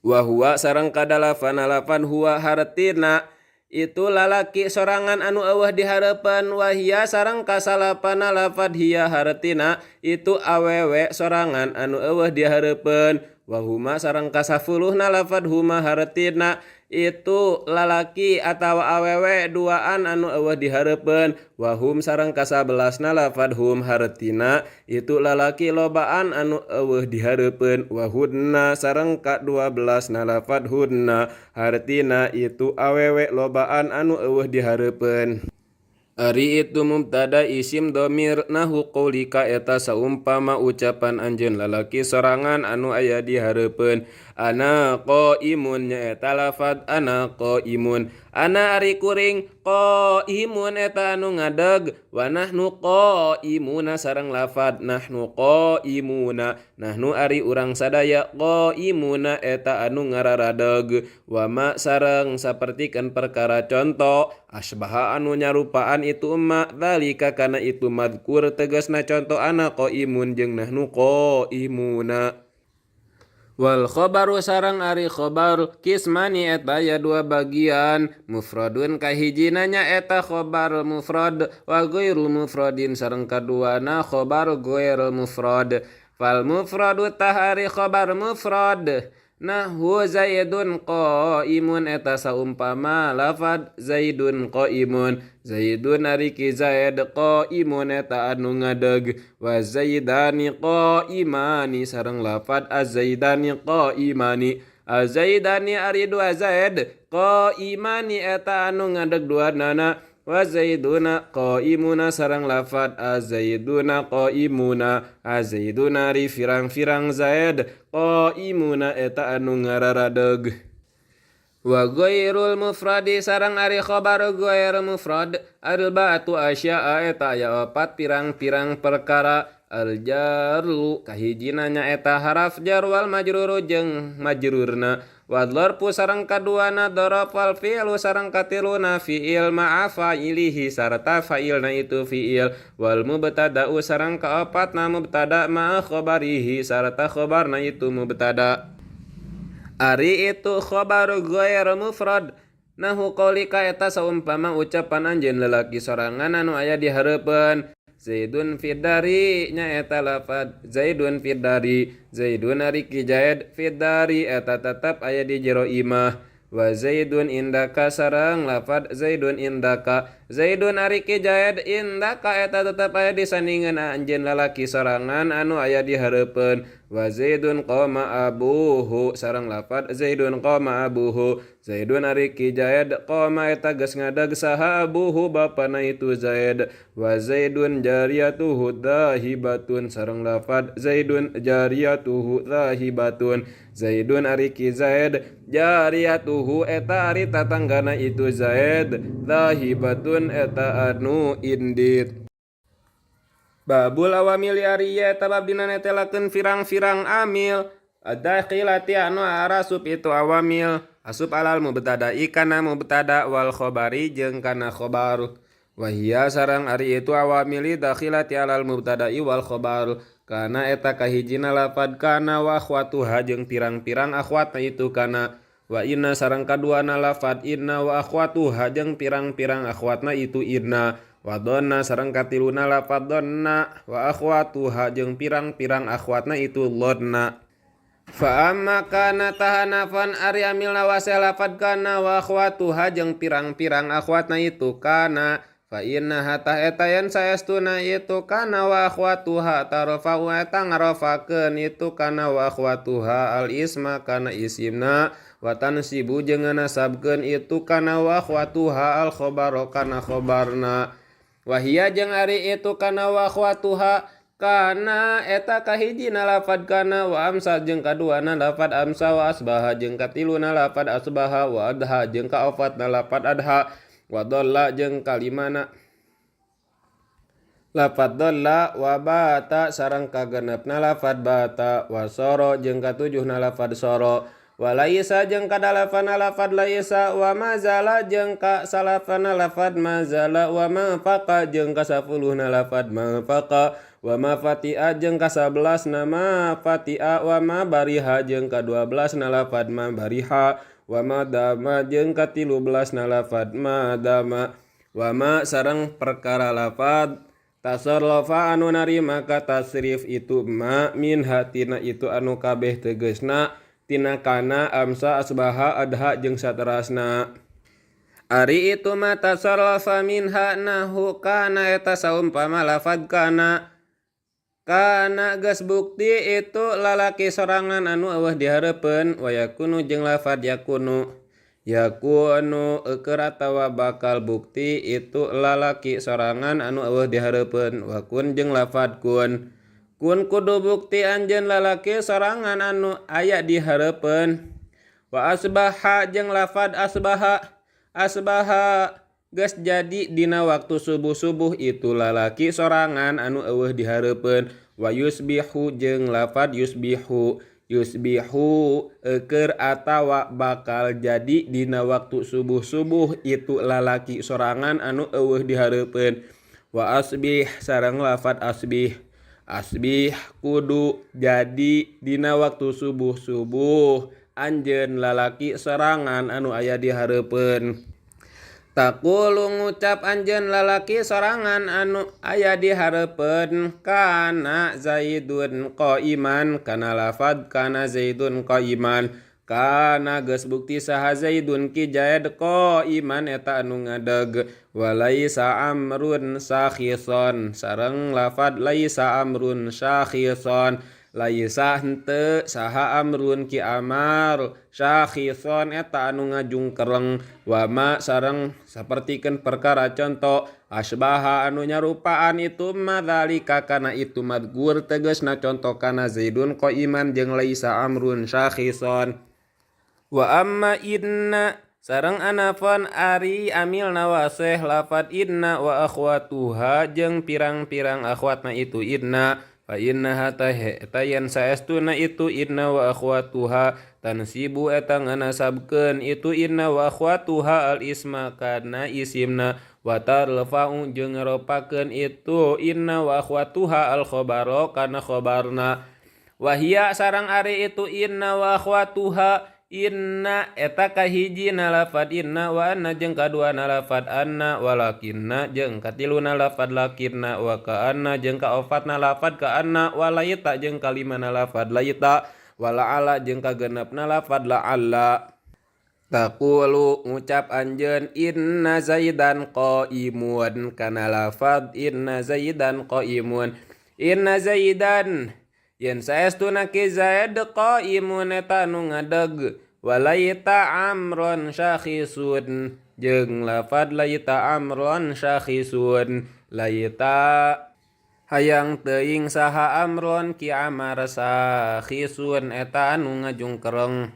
wa huwa sareng kadalapan lafad huwa hartina itu lalaki sorangan anu eueuh di hareupeun wahia sareng kasalapana lafad hiya hartina itu awewe sorangan anu eueuh di hareupeun wa huma sareng kasafuluhna lafad huma hartina itu lalaki atawa awewe duaan anu eueuh di hareupeun wa hum sareng kasabelasna lafad hum hartina itu lalaki lobaan anu eueuh di hareupeun wa hudna sareng ka-12 na lafad hudna hartina itu awewe lobaan anu eueuh di hareupeun ari itu mubtada isim dhamir nahu qaulika eta saumpama ucapan anjeun lalaki sorangan anu aya di hareupeun ana qaimun nya eta lafad ana qaimun ana ari kuring qaimun eta anu ngadeg wa nahnu qaimuna sareng lafad nahnu qaimuna nahnu ari urang sadaya qaimuna eta anu ngararadeg wa ma sareng sapertikeun perkara contoh asbaha anu nyarupaan itu ma dzalika kana itu madkur tegasna contoh ana qaimun jeung nahnu qaimuna Wal khobaru sareng ari khobar kismani eta aya dua bagian, mufradun kahijinanya eta khobar mufrad wa ghairul mufradin sareng kaduana khobar ghairul mufrad. Fal mufradu tah ari khobar mufrad nahwu zaidun qaimun eta saumpama lafad zaidun qaimun. Zaidun ari ki zaid qaimun eta anu ngadeg wa zaidani qaimani sareng lafad az-zaidani qaimani. Az-zaidani ari dua zaid qaimani eta anu ngadeg duanana wa zaiduna qaimuna sareng lafad az-zaiduna qaimuna. Az-zaiduna ari firang-firang zaid qaimuna eta anu ngararadeg. Wa ghairul mufradi sareng ari khobar ghair mufrad arba'atu asya'a eta aya opat pirang-pirang perkara. Al jarru kahijinanya eta haraf jar wal majruru jeung majrurna. Wa dzarfu sareng kaduana dzaraf wal fi'lu sareng katiluna fi'il ma'a fa'ilihi sarta fa'ilna itu fi'il. Wal mubtada'u sareng kaopatna mubtada ma'a khabarihi sarta khabarna itu mubtada. Ari itu khobar ghair mufrad nahu qaulika eta saumpama ucapan anjeun lalaki sorangan anu aya di hareupeun. Zaidun fiddari nya eta lafad zaidun fiddari. Zaidun ari ki zaid fiddari eta tetep aya di jero imah. Wa zaidun indaka sareng lafad zaidun indaka. Zaidun ari ki zaid indaka eta tetep aya di sandingan anjeun lalaki sorangan anu aya di hareupeun. Wa zaidun qama abuhu sareng lafad zaidun qama abuhu. Zaidun ari ki zaid qama eta geus ngadeg saha abuhu bapana itu zaid. Wa zaidun jariyatuhu dhahibatun sareng lafad zaidun jariyatuhu dhahibatun. Zaidun ari ki zaid jariyatuhu eta ari tatanggana itu zaid. Dhahibatun eta anu indit. Babul awamil ariya tabab dina netelakeun firang-firang amil ad-dakhilati anu arasup itu awamil asup alal mubtada'i kana mubtada wal khobari jeung kana khobar. Wa hiya sareng ari itu awamili dakhilati alal mubtada'i wal khobar kana eta kahijina lafad kana wa akhwatuha jeung pirang-pirang akhwatna itu kana. Wa inna sareng kaduana lafad inna wa akhwatuha jeung pirang-pirang akhwatna itu inna. Wa donna sareng katiluna lafad donna wa akhwatuha jeung pirang-pirang akhwatna itu lodna. Fa amma kana tahanafan ari amilna wasih lafad kana wa akhwatuha jeung pirang-pirang akhwatna itu kana. Fa inna hatta eta yen saestuna itu kana wa akhwatuha tarfa'u eta ngarofakeun itu kana wa akhwatuha al isma kana isimna wa tansibu jeung nganasabkeun itu kana wa akhwatuha al khabaro kana khabarna. Wahia jeung ari itu kana wa akhwatuha kana eta kahijina lafad kana wa amsa jeung kaduana lafad amsa wa asbaha jeung katiluna lafad asbaha wa adha jeung kaofatna lafad adha wa dhalla jeung kalimana lafad dhalla wa bata sareng kagenepna lafad bata wa soro jeung katujuhna lafad soro. Wa laisa jeung kadalafana lafad laisa wa mazala jeung ka salafana lafad mazala wa ma faqa jeung ka 10na lafad ma faqa wa ma fatia jeung ka 11 nama fatia wa ma bariha jeung ka 12 na lafad ma bariha wa ma dama jeung ka 13 na lafad ma dama. Wa ma sareng perkara lafad tasarrafa anu narima ka tasrif itu ma min hatina itu anu kabeh tegasna tina kana amsa asbaha adha jeung saterasna. Ari itu mata sarrafa minha nahu kana eta saumpama lafad kana geus bukti itu lalaki sorangan anu eueuh dihareupeun wa yakunu jeung lafad yakunu keur atawa bakal bukti itu lalaki sorangan anu eueuh dihareupeun wa kun jeung lafad kun kudu bukti anjeun lalaki sorangan anu aya di hareupeun. Wa asbaha jeung lafad asbaha geus jadi dina waktu subuh-subuh itu lalaki sorangan anu eueuh di hareupeun. Wa yusbihu jeung lafad yusbihu keur atawa bakal jadi dina waktu subuh-subuh itu lalaki sorangan anu eueuh di hareupeun. Wa asbih sareng lafad asbih asbih kudu jadi dina waktu subuh anjeun lalaki sorangan anu aya di hareupeun. Taqulu ngucap anjeun lalaki sorangan anu aya di hareupeun kana Zaidun qaiman, kana lafad kana Zaidun qaiman, kana geus bukti saha Zaidun ki Zaid qaiman eta anu ngadeg, walaisa amrun sakhison sareng lafad laisa amrun sakhison, laisa henteu saha amrun ki amar sakhison eta anu ngajungkereng, wama sareng sapertikeun perkara conto asbaha anu nyarupaan itu madzalika kana itu madgur tegasna conto kana Zaidun qaiman jeung laisa amrun sakhison. Wa amma inna sareng anafan ari amil nawaseh lafad inna wa akhwatuha jeung pirang-pirang akhwatna itu inna, fa innaha tayan saestuna itu inna wa akhwatuha tansibu eta nganasabkeun itu inna wa akhwatuha al isma kana isimna, wa tarfa'u jeung ngaropakeun itu inna wa akhwatuha al khabaro kana khabarna, wa hiya sareng ari itu inna wa akhwatuha inna eta kahijina lafad inna wa anna jeung kaduana lafad anna, walakinna jeung katiluna lafad lakinna, wa ka anna jeung kaofatna lafad ka anna, walaita jeung kalimana lafad laita, wala'ala jeung kagenepna lafad la'alla. Taqulu ngucap anjeun inna Zaidan qaimun, kana lafad inna Zaidan qaimun, inna Zaidan yen saestuna ki Zaid qaimun eta nu ngadeg, walaita amron syakhisun jeung lafad laita amron syakhisun, laita hayang teuing saha amron ki amar sakhisun eta anu ngajungkereng.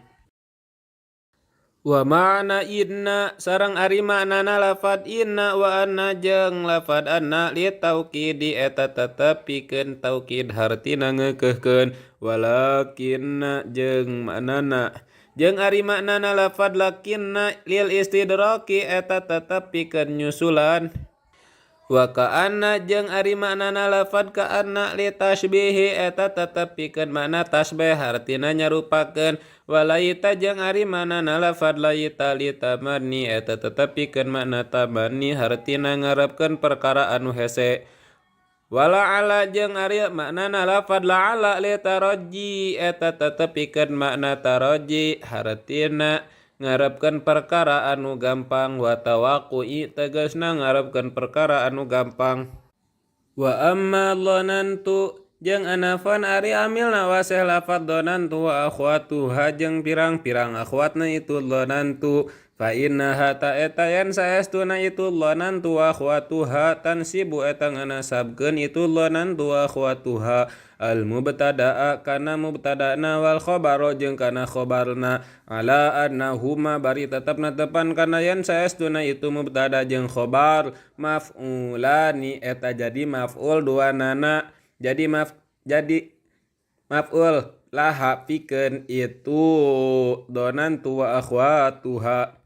Wa ma'na inna sareng ari maknana lafad inna wa anna jeung lafad anna li taukidi eta tetep pikeun taukid hartina ngeukeukkeun, walakinna jeung maknana jeung ari maknana lafad lakinna lil istidraki eta tetep pikeun nyusulan, wa ka'anna jeung ari maknana lafad ka'anna li tasbihi eta tetep pikeun makna tasbih hartina nyarupakeun, walaita jeung ari maknana lafad laita li tamanni eta tetep pikeun makna tamanni hartina ngarepkeun perkara anu hese, wala'ala jeung ari maknana lafad la'ala li taraji eta tetep pikeun makna taraji hartina ngarepkeun perkara anu gampang, wa tawaqqu'i tegasna ngarepkeun perkara anu gampang. Wa amma dhanantu jeung anafan ari amil nawaseh lafad dhanantu wa akhwatuha jeung pirang-pirang akhwatna itu dhanantu, fa innaha ta eta yen saestuna itu dhanantu wa akhwatuha tansibu eta nganasabkeun itu dhanantu wa akhwatuha al mubtada'a kana mubtada'na wal khabaro jeung kana khabarna, ala annahuma bari tetepna tepan kana yen saestuna itu mubtada jeung khabar maf'ulani eta jadi maf'ul duanana, jadi maf'ul laha pikeun itu dhanantu wa akhwatuha,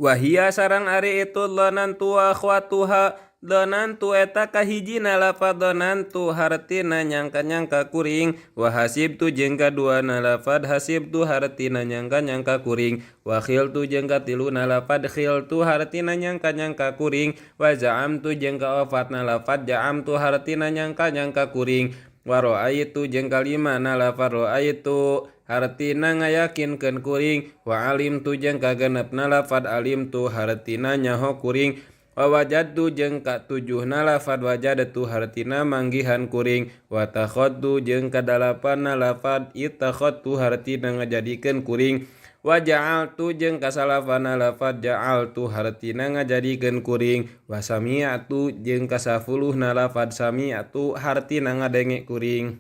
wa hiya sareng ari itu dhanantu wa akhwatuha dhanantu eta kahijina lafad dhanantu hartina nyangka-nyangka kuring, wa hasibtu jeung kaduana lafad hasibtu hartina nyangka-nyangka kuring, wa khiltu jeung katiluna lafad khiltu hartina nyangka-nyangka kuring, wa za'amtu jeung kaofatna lafad za'amtu hartina nyangka-nyangka kuring, wa ra'aitu jeung kalimana lafad ra'aitu hartina ngayakinkeun kuring, wa alimtu jeung kagenepna lafad alimtu hartina nyaho kuring, wa wajadtu jeung katujuhna lafad wajadtu hartina manggihan kuring, wa takhadtu jeung kadalapanna lafad ittakhadtu hartina ngajadikeun kuring, wa ja'altu jeung kasalafanna lafad ja'altu hartina ngajadikeun kuring, wa sami'tu jeung kasafuluhna lafad sami'tu hartina ngadenge kuring.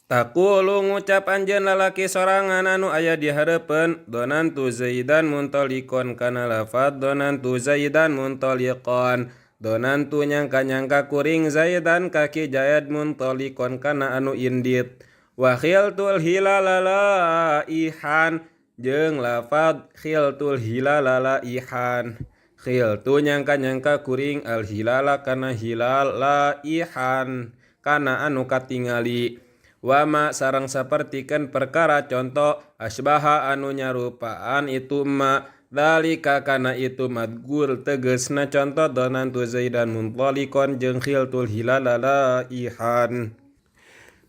Taqulu ngucap anjeun lalaki sorangan anu aya di hareupeun dhanantu Zaidan muntalikon kana lafad dhanantu Zaidan muntaliqan, dhanantu nyangka-nyangka kuring Zaidan kaki Zaid muntalikon kana anu indit, wa khiltul hilala laihan jeung lafad khiltul hilala laihan, khiltu nyangka-nyangka kuring al hilala kana hilal laihan kana anu katingali. Wama sareng sapertikeun perkara contoh asbaha anu nyarupaan itu ma dalika kana itu madgur tegesna contoh donantu Zaidan muntalikon jeung khiltul hilala ihan.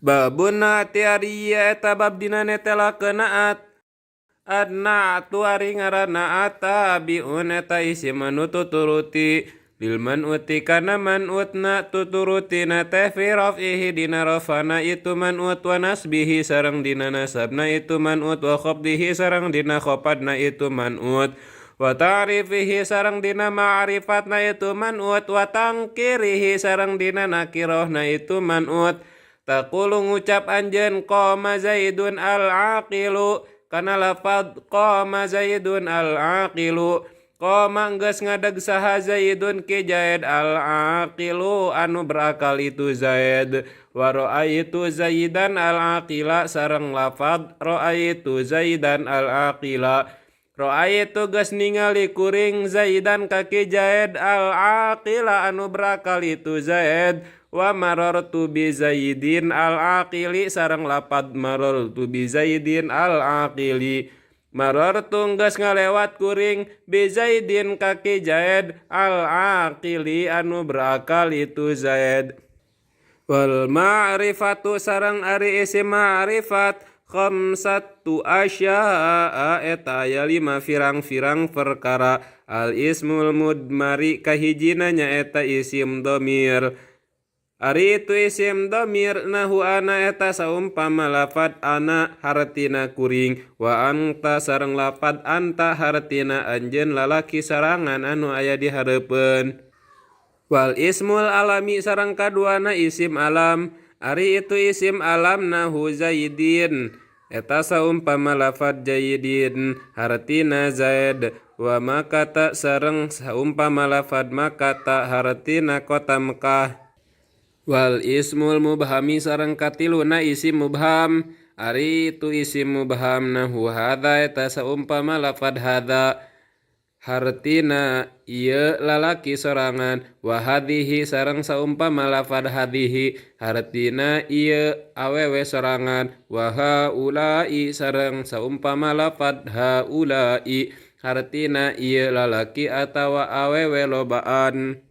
Babuna tiariya eta bab dina netelakeun naat adna tuari ngaranna atabiun eta isim anu tuturuti lil man'uti kana man'utna tuturutina teh fi raf'ihi dina rafana itu man'ut wa nasbihi sareng dina nasabna itu man'ut wa khafdihi sareng dina khopadna itu man'ut wa ta'rifihi sareng dina ma'rifatna itu man'ut wa tangkirihi sareng dina nakirohna itu man'ut. Taqulu ngucap anjeun qama Zaidun al-aqilu kana lafad qama Zaidun al-aqilu qama geus ngadeg saha Zaidun ki Zaid al-aqilu anu berakal itu Zaid wa ra'aitu Zaidan al-aqila sareng lafad ra'aitu Zaidan al-aqila ra'aitu geus ningali kuring Zaidan ka ki Zaid al-aqila anu berakal itu Zaid wa marartu bi Zaidin al-aqili sareng lapad marartu bi Zaidin al-aqili marartu geus ngalewat kuring bi Zaidin kaki Zaid al-aqili anu berakal itu Zaid. Wal ma'rifatu sareng ari isim ma'rifat khamsatu asya'a eta aya 5 firang-firang perkara al ismul mudmari kahijina nyaeta isim dhamir. Ari itu isim dhamir nahu ana eta saumpama lafad ana hartina kuring wa anta sareng lafad anta hartina anjeun lalaki sarangan anu aya di hareupeun. Wal ismul alami sareng kaduana isim alam ari itu isim alam nahu Zaidin eta saumpama lafad Zaidin hartina Zaid wa makata sareng saumpama lafad makata hartina kota Mekah. Wal ismul mubhami sareng katiluna isim mubham ari itu isim mubham nahu hadza eta saumpama lafad hadza hartina ieu lalaki sorangan wa hadhihi sareng saumpama lafad hadhihi hartina ieu awewe sorangan wa haula'i sareng saumpama lafad haula'i hartina ieu lalaki atawa awewe lobaan.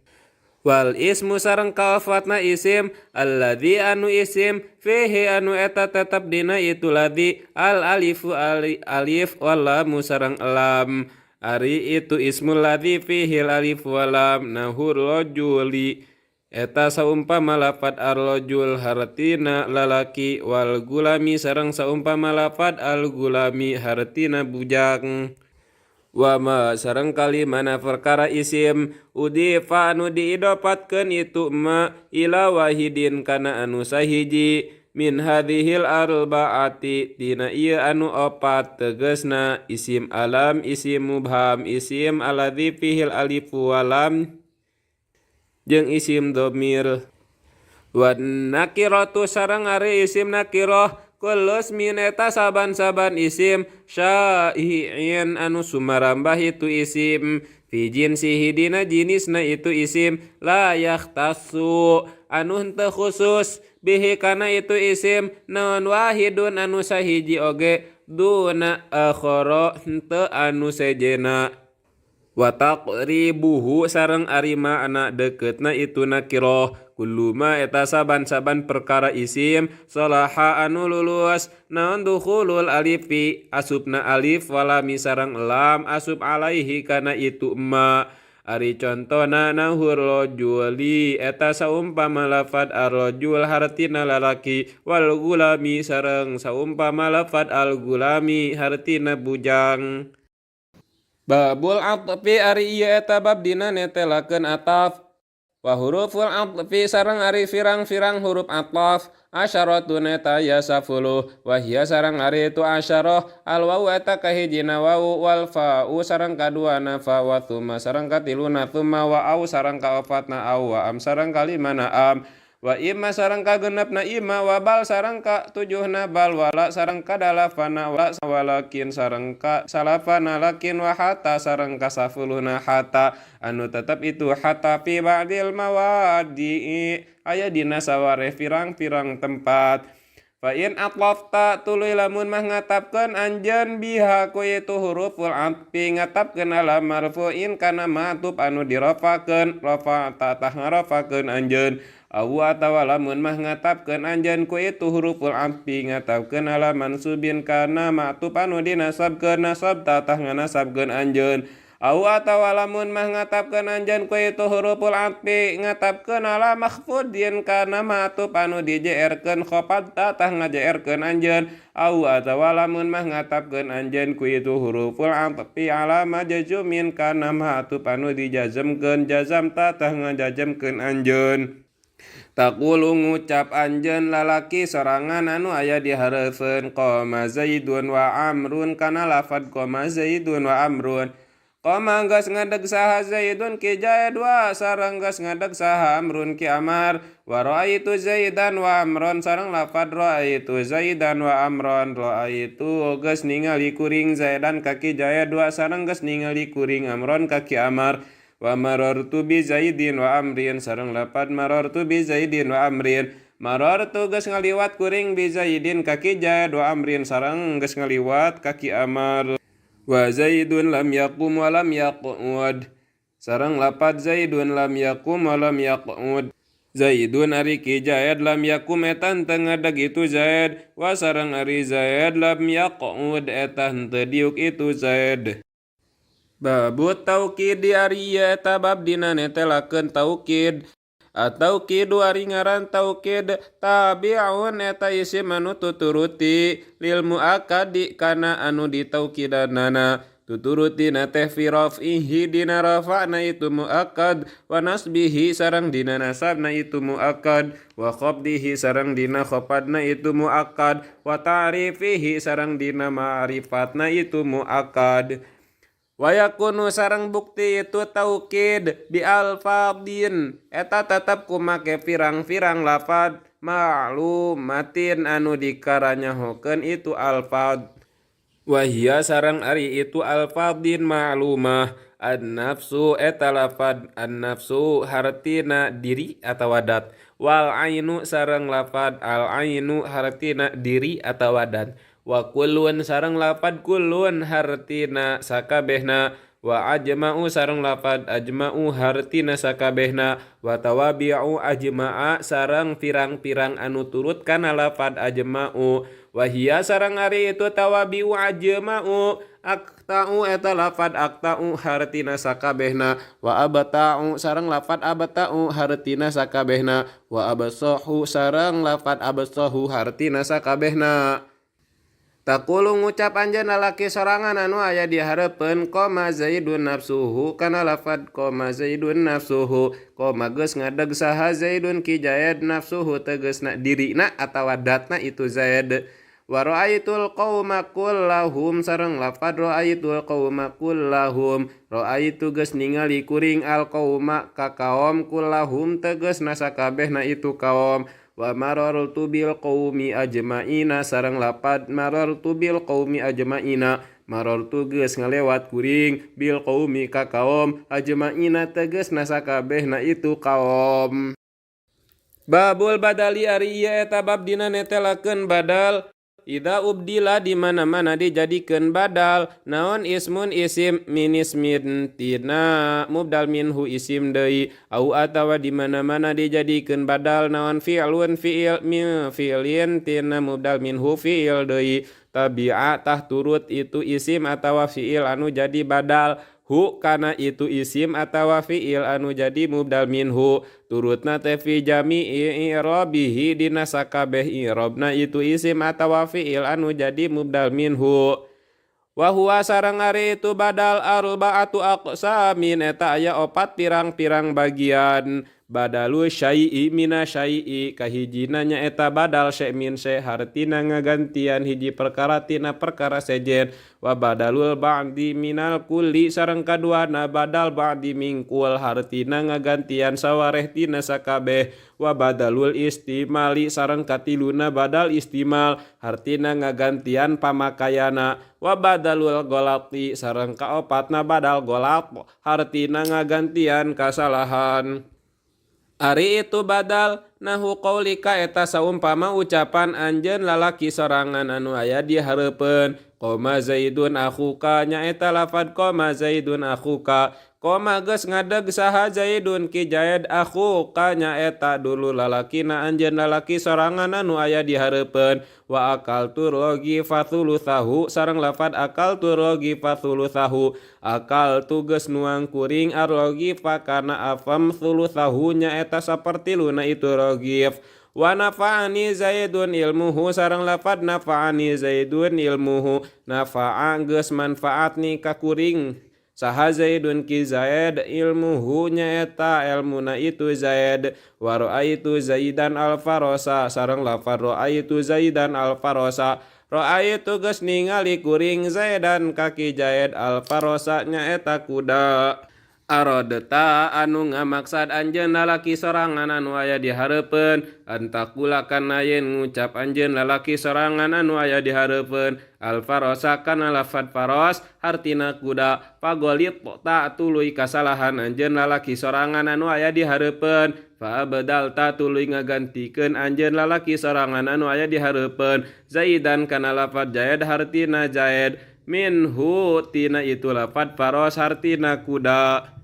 Wal ismu sareng kafatna isim alladzi anu isim fihi anu eta tetep dina itu ladzi al alifu alif wal lam sareng lam ari itu ismul ladzi fihi al alif wal lam nahur rajuli eta saumpama lafad ar-rajul hartina lalaki wal gulami sareng saumpama lafad al gulami hartina bujang. Wa ma sareng kalimana perkara isim udifa anu diidopatkeun itu ma ila wahidin kana anu sahiji min hadhil arba'ati dina ieu anu opat tegasna isim alam isim mubham isim alladzi fihil alif wa lam jeung isim dhamir. Wa nakiratu sareng ari isim nakirah kulus min eta saban-saban isim syai'in anu sumarambah itu isim fi jinsihi dina jinisna itu isim la yakhtassu anu henteu khusus bihi kana itu isim naon wahidun anu sahiji oge duna akhara henteu anu sejena. Wa taqribuhu sareng ari makna deketna itu nakirah kullu ma eta saban-saban perkara isim salaha anu lulus naon dukhulul alifi asupna alif wala misarang lam asup alaihi kana itu ma ari contona nahur rajuli eta saumpama lafad ar-rajul hartina lalaki wal gulami sareng saumpama lafad al-gulami hartina bujang. Babul atfi ari ieu eta bab dina netelakeun ataf wa huruful atfi sareng ari firang-firang huruf ataf asyaratun eta ya 10 wa hiya sareng ari itu asyarah al wawu eta kahijina wawu wal fa'u sareng kaduana fa wa tsumma sareng katiluna tsumma wa au sareng kaofatna au wa am sareng kalimana am wa imma sareng ka genepna imma wa bal sareng ka tujuhna bal wala sareng ka dalafana wala walakin sareng ka salafana lakin wa hatta sareng ka safuluhna hatta anu tetep itu hatta fi ba'dil mawadi aya dina saware pirang-pirang tempat. Fa in atlafta tuluy lamun mah ngatapkeun anjeun biha ku itu huruful atfi ngatapkeun ala marfu'in kana ma'tuf anu dirafakeun rafa tatah ngarafakeun anjeun awu atawa lamun mah ngatapkeun anjeun ku itu huruful atfi ngatapkeun ala mansubin kana ma'tuf anu dinasabkeun nasab tatah nganasabkeun anjeun awu atawa lamun mah ngatapkeun anjeun ku itu huruful atfi ngatapkeun ala makhfudin kana ma'tuf anu dijeerkeun khafad tatah ngajeerkeun anjeun awu atawa lamun mah ngatapkeun anjeun ku itu huruful atfi ala majzumin kana ma'tuf anu dijazmkeun jazam tatah ngajazmkeun anjeun. Taqulu ngucap anjeun lalaki sorangan anu aya di hareupeun qoma zaidun wa amrun kana lafad qoma zaidun wa amrun. Qoma geus ngadeg saha zaidun ki jaid wa sareng geus ngadeg saha amrun ki amar wa raaitu zaidan wa amron sareng lafad raaitu zaidan wa amron raaitu geus ningali kuring zaidan kaki jaid wa sareng geus ningali kuring amron kaki amar wa marartu bi zaidin wa amrin sareng lafad marartu bi zaidin wa amrin marartu geus ngaliwat kuring bi zaidin kaki jaid wa amrin sareng geus ngaliwat kaki amar wa zaidun lam yaqum wa lam yaq'ud sareng lafad zaidun lam yaqum wa lam yaq'ud zaidun ari ki zaid lam yaqum eta teu ngadeg itu zaid wa sareng ari zaid lam yaq'ud eta teu diuk itu zaid. Babu taukid di ari eta bab dina netelakeun taukid atau kidu ari ngaran taukid tabi'un eta isim anu tuturuti lil muakkadi kana anu ditaukidanana tuturuti na teh fi raf'ihi dina rafa'na itu muakkad wa nasbihi sareng dina nasabna itu muakkad wa khabdihi sareng dina khapadna itu muakkad wa ta'rifihi sareng dina ma'rifatna itu muakkad. Wa yakunu sareng bukti itu taukid bi alfadin eta tetep kumake pirang-pirang lafad ma'lumatin anu dikaranyahokeun itu alfad wa hiya sareng ari itu alfadin ma'lumah an-nafsu eta lafad an-nafsu hartina diri atawa dat wal ainu sareng lafad al ainu hartina diri atawa dat wa kullun sareng lafad kullun hartina sakabehna wa ajma'u sareng lafad ajma'u hartina sakabehna wa tawabi'u ajma'a sareng pirang-pirang anu turut kana lafad ajma'u wa hiya sareng ari itu tawabi'u ajma'u akta'u eta lafad akta'u hartina sakabehna wa abata'u sareng lafad abata'u hartina sakabehna wa abasahu sareng lafad abasahu hartina sakabehna. Taqulu ngucap anjeun lalaki sorangan anu aya di hareupeun qoma zaidun nafsuhu kana lafad qoma zaidun nafsuhu qoma geus ngadeg saha zaidun ki zaid nafsuhu tegasna dirina atawa datna itu zaid wa raaitul qauma kullahum sareng lafad raaitul qauma kullahum raaitu geus ningali kuring al qauma ka kaum kullahum tegasna sakabehna itu kaum wa marartu bil qaumi ajmaina sareng lapad marartu bil qaumi ajmaina marartu geus ngalewat kuring bil qaumi ka kaum ajmaina tegasna sakabehna itu kaum. Babul badali ari ieu eta bab dina netelakeun badal ida ubdila di mana-mana dijadikeun badal naon ismun isim min ismin tina mubdal minhu isim deui au atawa di mana-mana dijadikeun badal naon fi'lun fi'il min fi'lin tina mubdal minhu fi'il deui tabi'a tah turut itu isim atawa fi'il anu jadi badal hu kana itu isim atawa fi'il anu jadi mubdal minhu turutna teh fi jami'i i'rabihi dina sakabeh i'rabna itu isim atawa fi'il anu jadi mubdal minhu wa huwa sareng ari itu badal arba'atu aqsamin eta aya opat pirang-pirang bagian badalu syai'i mina syai'i kahijina nyaeta badal syai' min syai' hartina ngagantian hiji perkara tina perkara sejen wa badalul ba'di minal kulli sareng kaduana badal ba'di mingkul hartina ngagantian sawareh tina sakabeh wa badalul istimali sareng katiluna badal istimal hartina ngagantian pamakayana wa badalul golati sareng kaopatna badal golat hartina ngagantian kasalahan. Ari itu badal nahu qaulika eta saumpama ucapan anjeun lalaki sorangan anu aya di hareupeun qoma zaidun akhuka nyaeta lafad qoma zaidun akhuka qoma geus ngadeg saha zaidun ki zaid akhuka nyaeta dulu lalakina anjeun lalaki sorangan anu aya di hareupeun wa akaltu logi fathuluthahu sareng lafad akaltu logi fathuluthahu akaltu geus nuang kuring arlogi fakana afam thuluthahu nyaeta saperti luna itu rogif wa nafa'ani zaidun ilmuhu sareng lafad nafa'ani zaidun ilmuhu nafa'a geus manfaatni ka kuring saha zaidun ki zaid ilmuhu nyaeta ilmuna itu zaid wa ra'aitu zaidan alfarosa sareng lafad ra'aitu zaidan alfarosa ra'aitu geus ningali kuring zaidan kaki zaid alfarosa nyaeta kuda. Aradta anu ngamaksad anjeun lalaki sorangan anu aya di hareupeun antakula kana yen ngucap anjeun lalaki sorangan anu aya di hareupeun alfarosa kana lafad faros hartina kuda pagolit ta tuluy kasalahan anjeun lalaki sorangan anu aya di hareupeun fa badalta tuluy ngagantikeun anjeun lalaki sorangan anu aya di hareupeun zaidan kana lafad zaid hartina zaid minhu tina itu lafad faros hartina kuda.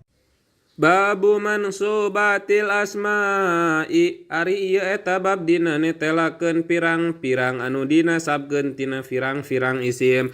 Babu mansubatil asma'i ari ieu eta bab dina netelakeun pirang-pirang anu dinasabkeun tina pirang-pirang isim.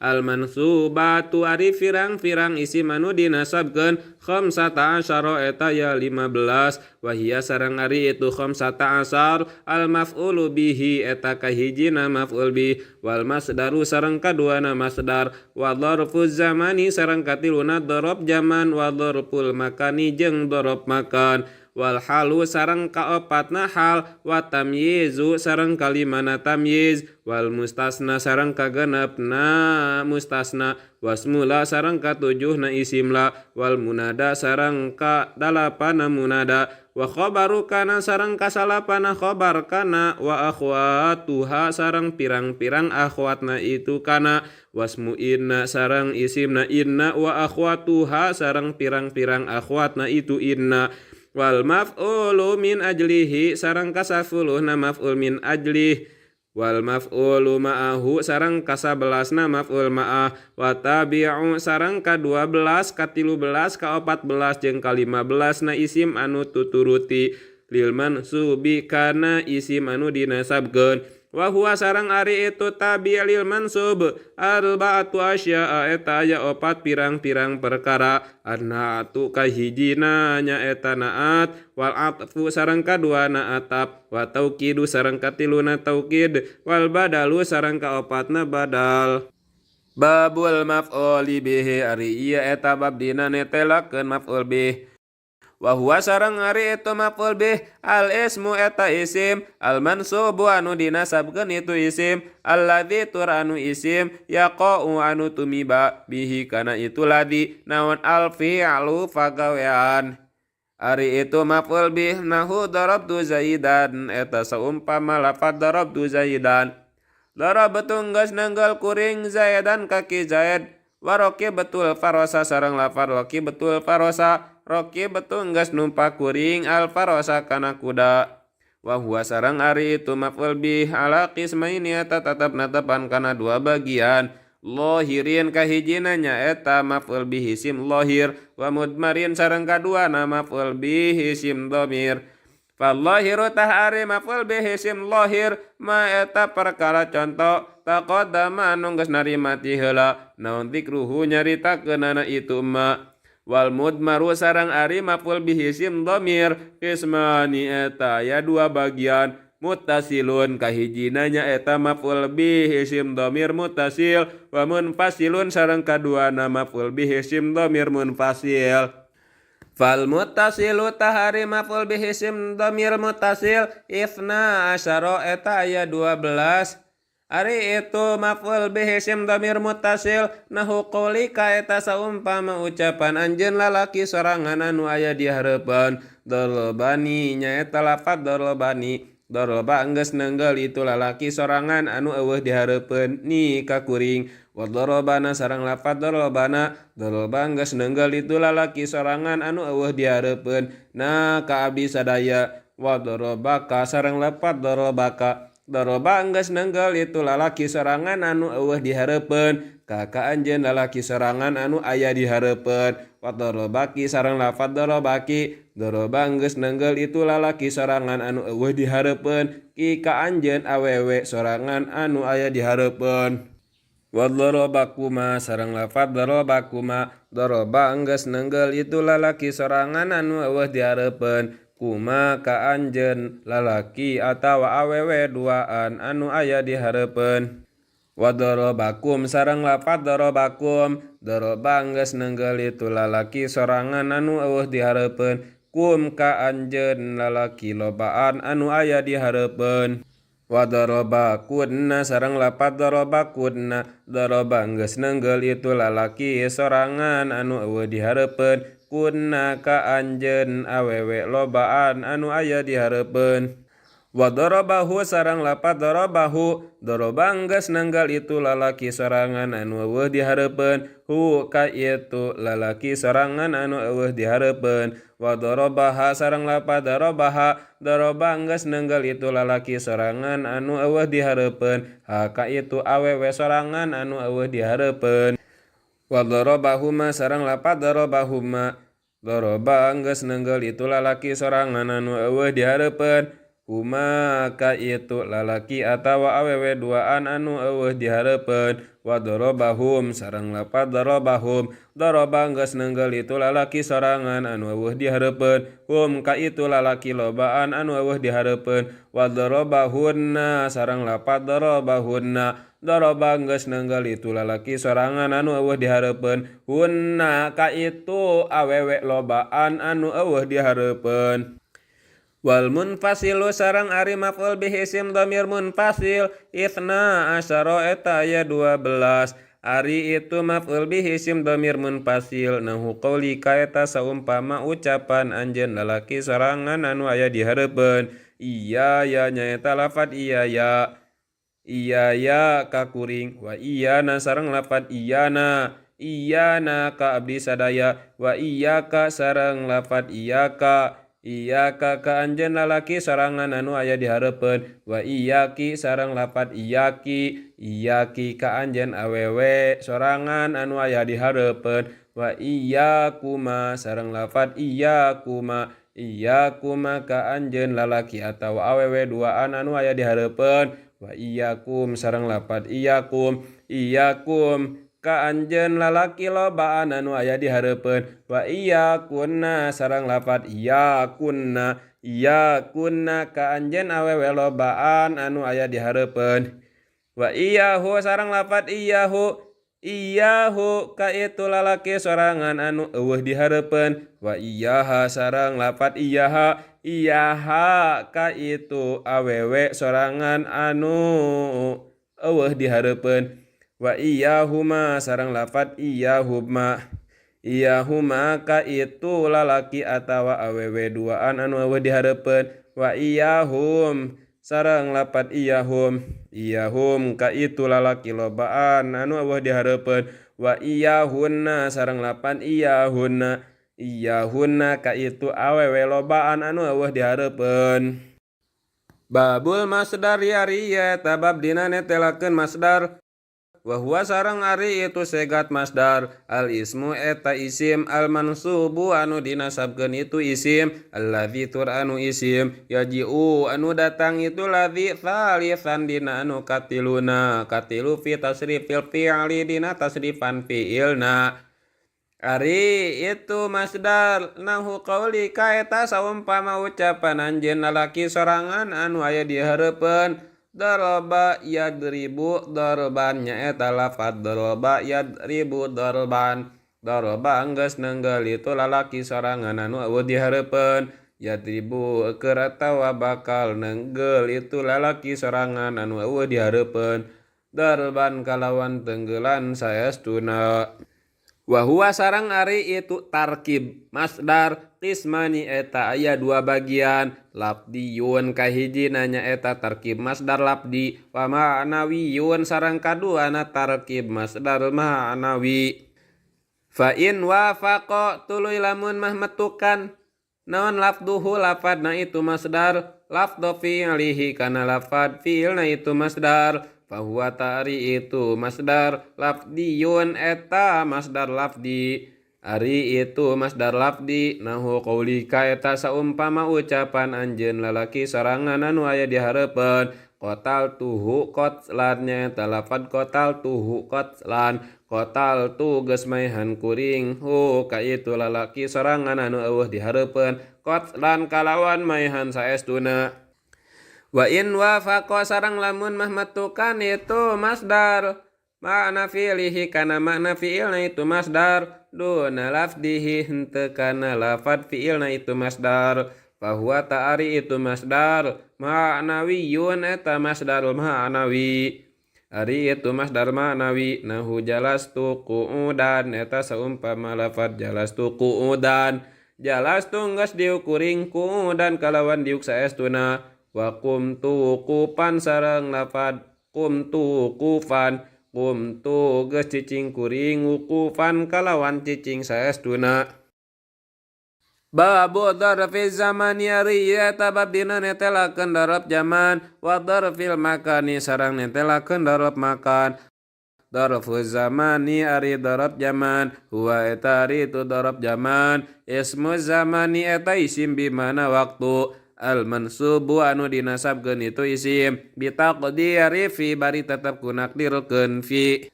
Al mansubatu ari firang-firang isim anu dinasabkeun khamsata asyara eta ya 15 wa hiya sareng ari itu khamsata asyar al maf'ulu bihi eta kahijina maf'ul bih wal masdaru sareng kaduana masdar wa dzarfuz zamani sareng katiluna dzaraf zaman wa dzarful makani jeung dzaraf makan wal halu sareng kaopatna hal wa tamyizu sareng kalimana tamyiz wal mustasna sareng kagenepna mustasna wasmula sareng katujuhna isimla wal munada sareng kadalapana munada wa khabaru kana sareng kasalapana khabar kana wa akhwatuha sareng pirang-pirang akhwatna itu kana wasmu inna sareng isimna inna wa akhwatuha sareng pirang-pirang akhwatna itu inna wal maf'ulu min ajlihi sareng kasafuluhna maf'ul min ajlih wal maf'ulu ma'ahu sareng kasabelasna maf'ul ma'ah wa tabi'u sareng ka12 ka13 ka14 jeung ka15 na isim anu tuturuti lil mansubi kana isim anu dinasabkeun wa huwa sareng ari itu tabi' lil mansub arba'atu asya'a eta aya opat pirang-pirang perkara anatu kahijina nya eta naat wal atfu sareng kaduana atap wa taukidu sareng katiluna taukid wal badalu sareng kaopatna badal. Babul maf'uli bihi ari ieu eta bab dina netelakeun maf'ul bih wa huwa sareng ari itu maf'ul bih al ismu eta isim al mansubu anu dinasabkeun itu isim alladzi tur anu isim yaqa'u anu tumiba bihi kana itu ladzi naon al fi'lu fagawean ari itu maf'ul bih nahu darabtu zaidan eta saumpama lafaz darabtu zaidan darabtu geus nanggal kuring zaidan kaki zaid waroki betul farosa sareng lafaz roki betul farosa roki betul geus numpak kuring al farosa kana kuda wa huwa sareng ari itu maf'ul bih ala qismaini eta tetep netepan kana dua bagian lahirin kahijina nyaeta maf'ul bih isim lahir wa mudmarin sareng kaduana maf'ul bih isim dhamir fallahiru tah ari maf'ul bih isim lahir ma eta perkara contoh taqaddama anu geus narima ti heula naon dzikruhu nyaritakeunana itu ma wal mudmaru sareng ari maf'ul bih isim dhamir qismani eta ya dua bagian muttasilun kahijina nya eta maf'ul bih isim dhamir muttasil wa munfasilun sareng kaduana maf'ul bih isim dhamir munfasil Fal muttasilu tahari maf'ul bihi isim dhamir muttasil itsna asyara eta aya 12. Ari itu maf'ul bihi isim dhamir muttasil nahu qaulika eta saumpama ucapan anjeun lalaki sorangan anu aya di hareupeun darobani nyaeta lafaz darobani. Daroba enggeus neunggel itu lalaki sorangan anu eueuh di hareupeun ni ka kuring. Wa darobana sareng lafaz darobana daroba enggeus neunggel itu lalaki sorangan anu eueuh di hareupeun na ka abdi sadaya. Wa darobaka sareng lafaz darobaka daroba enggeus neunggel itu lalaki sorangan anu eueuh di hareupeun ka anjeun lalaki sorangan anu aya di hareupeun. Wa darobaki sareng lafaz darobaki daroba enggeus neunggel itu lalaki sorangan anu eueuh di hareupeun ki ka anjeun awewe sorangan anu aya di hareupeun. Wa darobakuma sareng lafaz darobakuma daroba enggeus neunggel itu lalaki sorangan anu eueuh di hareupeun kuma ka anjeun lalaki atawa awewe duaan anu aya di hareupeun. Wa darabakum sareng lafaz darabakum daroba enggeus neunggel itu lalaki sorangan anu eueuh di hareupeun kum ka anjeun lalaki lobaan anu aya di hareupeun. Wa darabakunna sareng lafaz darabakunna daroba enggeus neunggel itu lalaki sorangan anu eueuh di hareupeun kunna ka anjeun awewe lobaan anu aya di hareupeun. Wa darabahu sareng lafaz darabahu daroba enggeus neunggel itu lalaki sorangan anu eueuh di hareupeun hu ka itu lalaki sorangan anu eueuh di hareupeun. Wa darabaha sareng lafaz darabaha daroba enggeus neunggel itu lalaki sorangan anu eueuh di hareupeun ha ka itu awewe sorangan anu eueuh di hareupeun. Wa darabahuma sareng lafaz darabahuma daroba enggeus neunggel itu lalaki sorangan anu eueuh di hareupeun huma ka itu lalaki atawa awewe duaan anu eueuh di hareupeun. Wa darabahum sareng lafaz darabahum daroba enggeus neunggel itu lalaki sorangan anu eueuh di hareupeun hum ka itu lalaki lobaan anu eueuh di hareupeun. Wa darabahunna sareng lafaz darabahunna daroba enggeus neunggel itu lalaki sorangan anu eueuh di hareupeun hunna ka itu awewe lobaan anu eueuh di hareupeun. Wal munfasilu sareng ari maf'ul bihi isim dhamir munfasil itsna asyara eta aya 12. Ari itu maf'ul bihi isim dhamir munfasil nahu qaulika eta saumpama ucapan anjeun lalaki sorangan anu aya di hareupeun iya ya nyaeta lafaz iya ya ka kuring. Wa iyana sareng lafaz iyana ka abdi sadaya. Wa iyyaka sareng lafaz iyyaka ka anjeun lalaki sorangan anu aya di hareupeun. Wa iyyaki sareng lafaz iyyaki ka anjeun awewe sorangan anu aya di hareupeun. Wa iyyakuma sareng lafaz iyyakuma ka anjeun lalaki atawa awewe duaan anu aya di hareupeun. Wa iyyakum sareng lafaz iyyakum ka anjeun lalaki lobaan anu aya di hareupeun. Wa iyyakunna sareng lafaz iyyakunna ka anjeun awewe lobaan anu aya di hareupeun. Wa iyyahu sareng lafaz iyyahu ka itu lalaki sorangan anu eueuh di hareupeun. Wa iyyaha sareng lafaz iyyaha ka itu awewe sorangan anu eueuh di hareupeun. Wa iyyahuma sareng lafaz iyyahuma ka itu lalaki atawa awewe duaan anu eueuh di hareupeun. Wa iyyahum sareng lafaz iyyahum ka itu lalaki lobaan anu eueuh di hareupeun. Wa iyyahunna sareng lafaz iyyahunna ka itu awewe lobaan anu eueuh di hareupeun. Babul masdar yariya tabab dina netelakeun masdar. Wa huwa sareng ari itu segat masdar al ismu eta isim al mansubu anu dinasabkeun itu isim alladzi tur anu isim yaji'u anu datang itu ladzi tsalisan dina anu katilu fi tasrifil fi'li dina tasrifan fi'ilna. Ari itu masdar nahu qaulika eta saumpama ucapan anjeun lalaki sorangan anu aya di hareupeun. Daraba yadribu darban nyaeta lafaz daraba yadribu darban. Daroba anggeus nenggel itu lalaki sorangan anu eueuh di hareupeun. Yadribu keur atawa bakal nenggel itu lalaki sorangan anu eueuh di hareupeun. Darban kalawan tenggelan saestuna. Wa huwa sareng ari itu tarkib masdar qismani eta aya dua bagian labdiyun kahiji nanya eta tarkib masdar labdi wa ma'nawiyun sareng kaduana tarkib masdar ma'nawi. Fa in wafaqa tuluy lamun mah metukan naon lafduhu lafadna itu masdar lafdhu fi'lihi kana lafad fi'ilna itu masdar fahuwa ta'ri itu masdar lafdiyun eta masdar lafdi ari itu masdar lafdi nahu qaulika eta saumpama ucapan anjeun lalaki sorangan anu aya di hareupeun kotal tuhu qotlannya eta lafad kotal tuhu qotlan kotal tu geus maehan kuring hu ka itu lalaki sorangan anu eueuh di hareupeun qotlan kalawan maehan saestuna. Wa in wafaqa sareng lamun mah metukan itu masdar makna fi'lihi kana makna fi'ilna itu masdar duna lafdihi henteu kana lafad fi'ilna itu masdar fahuwa ta'ari itu masdar ma'nawiyun eta masdar ma'nawi ari itu masdar ma'nawi nahu jalastu qu'udan eta saumpama lafad jalastu qu'udan jalastu geus diukuring qu'udan kalawan diuk saestuna. Wa qumtu qupan sareng lafad qumtu qufan qumtu geus cicing kuring wuqufan kalawan cicing saestuna. Babu darfi zamani ari eta bab dina netelakeun darab zaman wa darfil makani sareng netelakeun darab makan. Darfu zamani ari darab zaman huwa eta ari itu darab zaman ismu zamani eta isim bimana waktu al mansubu anu dinasabkeun itu isim bitaqdiri fi bari tetep kunakdirkeun fi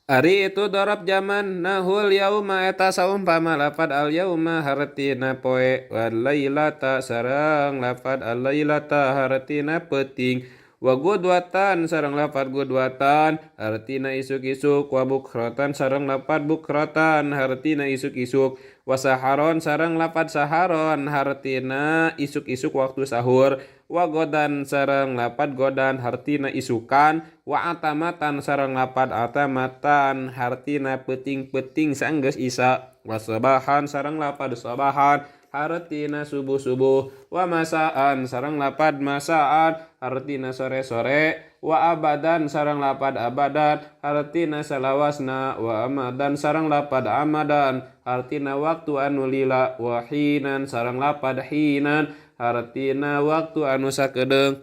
ari itu darab zaman nahul yauma eta saumpama lafad al yauma hartina poe wal lailata sareng lafad al lailata hartina peuting wa gudwatan sareng lafad gudwatan hartina isuk-isuk wa bukratan sareng lafad bukratan hartina isuk-isuk wa saharon sareng lafad saharon hartina isuk-isuk waktu sahur wa godan sareng lafad godan hartina isukan wa atamatan sareng lafad atamatan hartina peuting-peuting saenggeus isa wa sabahan sareng lafad sabahan hartina subuh-subuh wa masaan sareng lafad masaan hartina sore-sore wa abadan sareng lafad abadan hartina salawasna wa amadan sareng lafad amadan hartina waktu anu lila wa hinan sareng lafad hinan hartina waktu anu sakedeung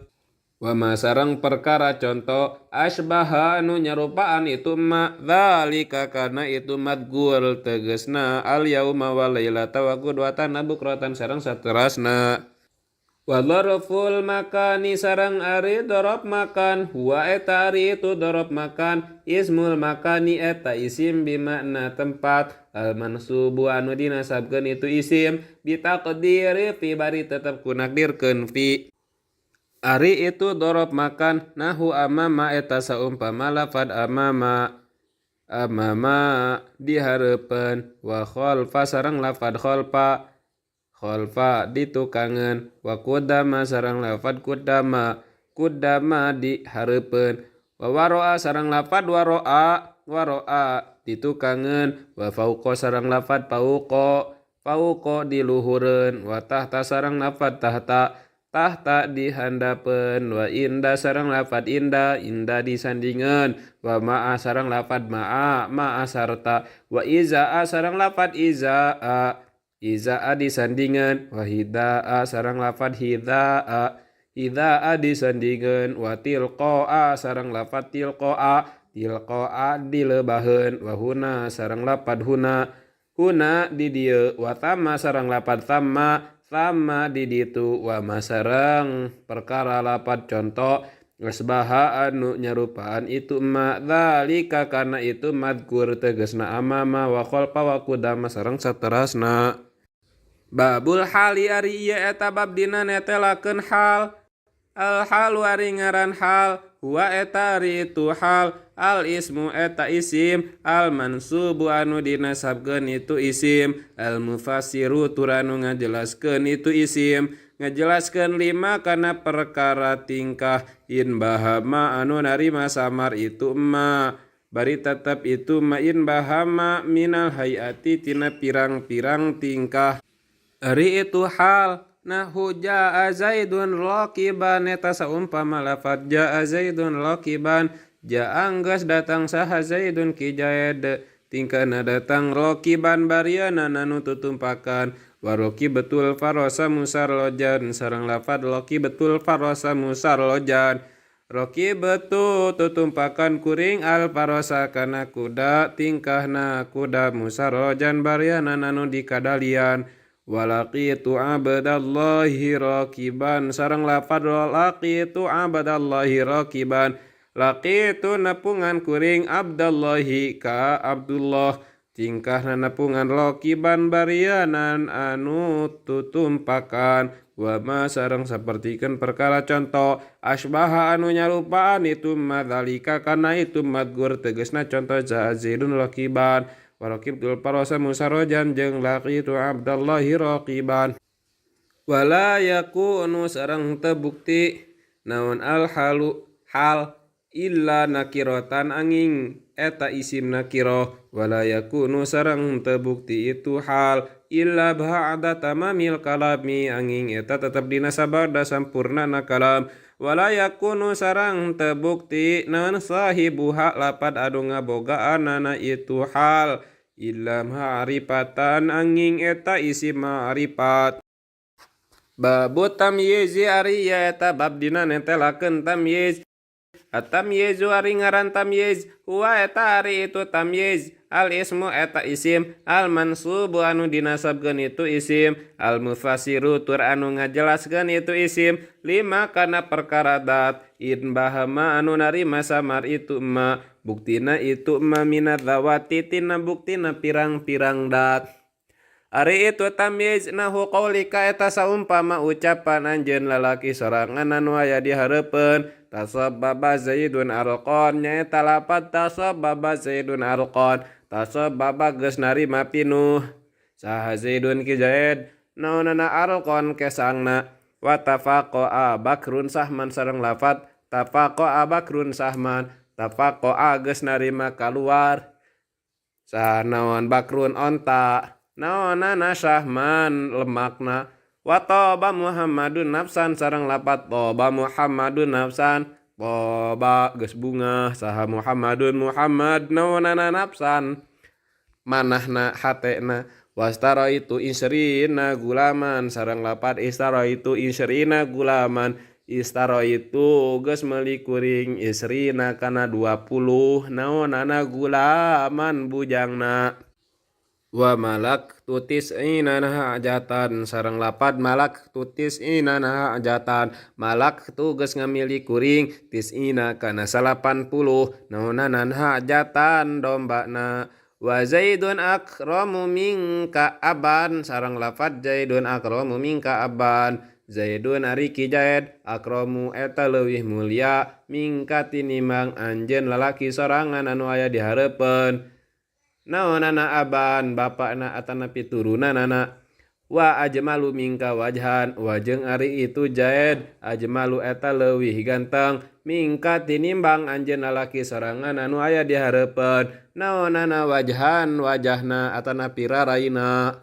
wa ma sareng perkara contoh asbaha anu nyarupaan itu ma dzalika kana itu madgur tegesna al yauma wal lailata wa qudwatan bukratan sareng saterasna. Wa dzarful makani sareng ari dzaraf makan huwa eta ari itu dzaraf makan ismul makani eta isim bimakna tempat al mansubu anu dinasabkeun itu isim bitaqdiri fi bari tetep kunakdirkeun fi ari itu dzaraf makan nahu amama eta saumpama lafad amama di hareupeun wa khalfa sareng lafad khalfa di tukangan wa qudama sareng lafad qudama di hareupeun wa waro'a sareng lafad waro'a di tukangan wa fauqa sareng lafad fauqa di luhureun wa tahta sareng lafad tahta di handapeun wa inda sareng lafad inda di sandingan wa ma'a sareng lafad ma'a sarta wa izaa sareng lafad izaa di sandingan wa hidaa sareng lafad hidaa di sandingan wa tilqaa sareng lafad tilqaa di leubaheun wa huna sareng lafad huna di dieu wa tamma sareng lafad tamma di ditu wa masareng perkara lafad contoh asbaha anu nyarupaan itu ma dzalika kana itu madkur tegasna amama wa khalfa wa qudama sareng saterasna. Babul hali ari ieu eta bab dina netelakeun hal al halu ari ngaran hal huwa eta ari itu hal al ismu eta isim al mansubu anu dinasabkeun itu isim al mufassiru turanu ngajelaskeun itu isim ngajelaskeun lima kana perkara tingkah in bahama anu narima samar itu ma bari tetap itu ma in bahama minal hayati tina pirang-pirang tingkah ari itu hal nahu jaa zaidun raqiban eta saumpama lafaz jaa zaidun raqiban jaa geus datang saha zaidun ki Zaid tingkahna datang raqiban bariana nanu tutumpakan waroki betul farosa musarlojan sareng lafaz loki betul farosa musarlojan roki betul tutumpakan kuring al farosa kana kuda tingkahna kuda musarlojan bariana nanu dikadalian walaqitu abdallahi raqiban sareng lafaz laqitu abdallahi raqiban laqitu nepungan kuring abdallahi ka Abdullah tingkahna nepungan raqiban barianan anu tutumpakan wa ma sareng sapertikeun perkara contoh asbaha anu nyarupaan itu madzalika kana itu madgur tegasna contoh zaidun raqiban waraqibtul parosa musarojan jeung laqitu abdallahi raqiban wala yakunu sareng teu bukti naon al halu hal illa nakiratan angin eta isim nakiro wala yakunu sareng teu bukti itu hal illa ba'da tamamil kalami angin eta tetep dina sabada sampurnana kalam wala yakunu sareng teu bukti naon sahibuha lapad anu ngabogaanana itu hal illa ma'rifatan angin eta isim ma'rifat babu tamyizi ari eta bab dina netelakeun tamyiz at-tamyizu ari ngaran tamyiz huwa eta ari itu tamyiz al ismu eta isim al mansubu anu dinasabkeun itu isim al mufassiru tur anu ngajelaskeun itu isim lima kana perkara dat in bahama anu narima samar itu ma buktina itu ma minat zawati tina buktina pirang-pirang dat ari itu tamyiz nahu qaulika eta saumpama ucapan anjeun lalaki sorangan anu aya di hareupeun tasabbaba zaidun arqon nyaeta lapat tasabbaba zaidun arqon tasabbaba geus narima pinuh saha zaidun ki Zaid naonana arqon kesangna wa tafaqqa bakrun sahman sareng lafat tafaqqa bakrun sahman tafaqqa geus narima kaluar saha naon bakrun onta naonana sahman lemakna wa toba Muhammadun nafsan sareng lapat toba Muhammadun nafsan toba geus bunga saha Muhammadun Muhammad naonana nafsan manahna hatena wastara itu isrina gulaman sareng lapat istara itu isrina gulaman istara itu geus meuli kuring isrina kana 20 naonana gulaman bujangna wa malak tutis inana hajatan sareng lapad malak tutis inana hajatan malak tu geus ngamili kuring tisina kana 80 naonanan hajatan dombana wa zaidun akramu minka aban sareng lapad zaidun akramu minka aban zaidun ari ki Zaid akramu eta leuwih mulia minka tinimbang anjeun lalaki sorangan anu aya di hareupeun naonana aban bapakna atana piturunanana wa ajmalu mingka wajhan wajeng ari itu Zaid ajmalu eta leuwih ganteng mingka tinimbang anjeun lalaki sorangan anu aya di hareupeun naonana wajhan wajahna atana piraraina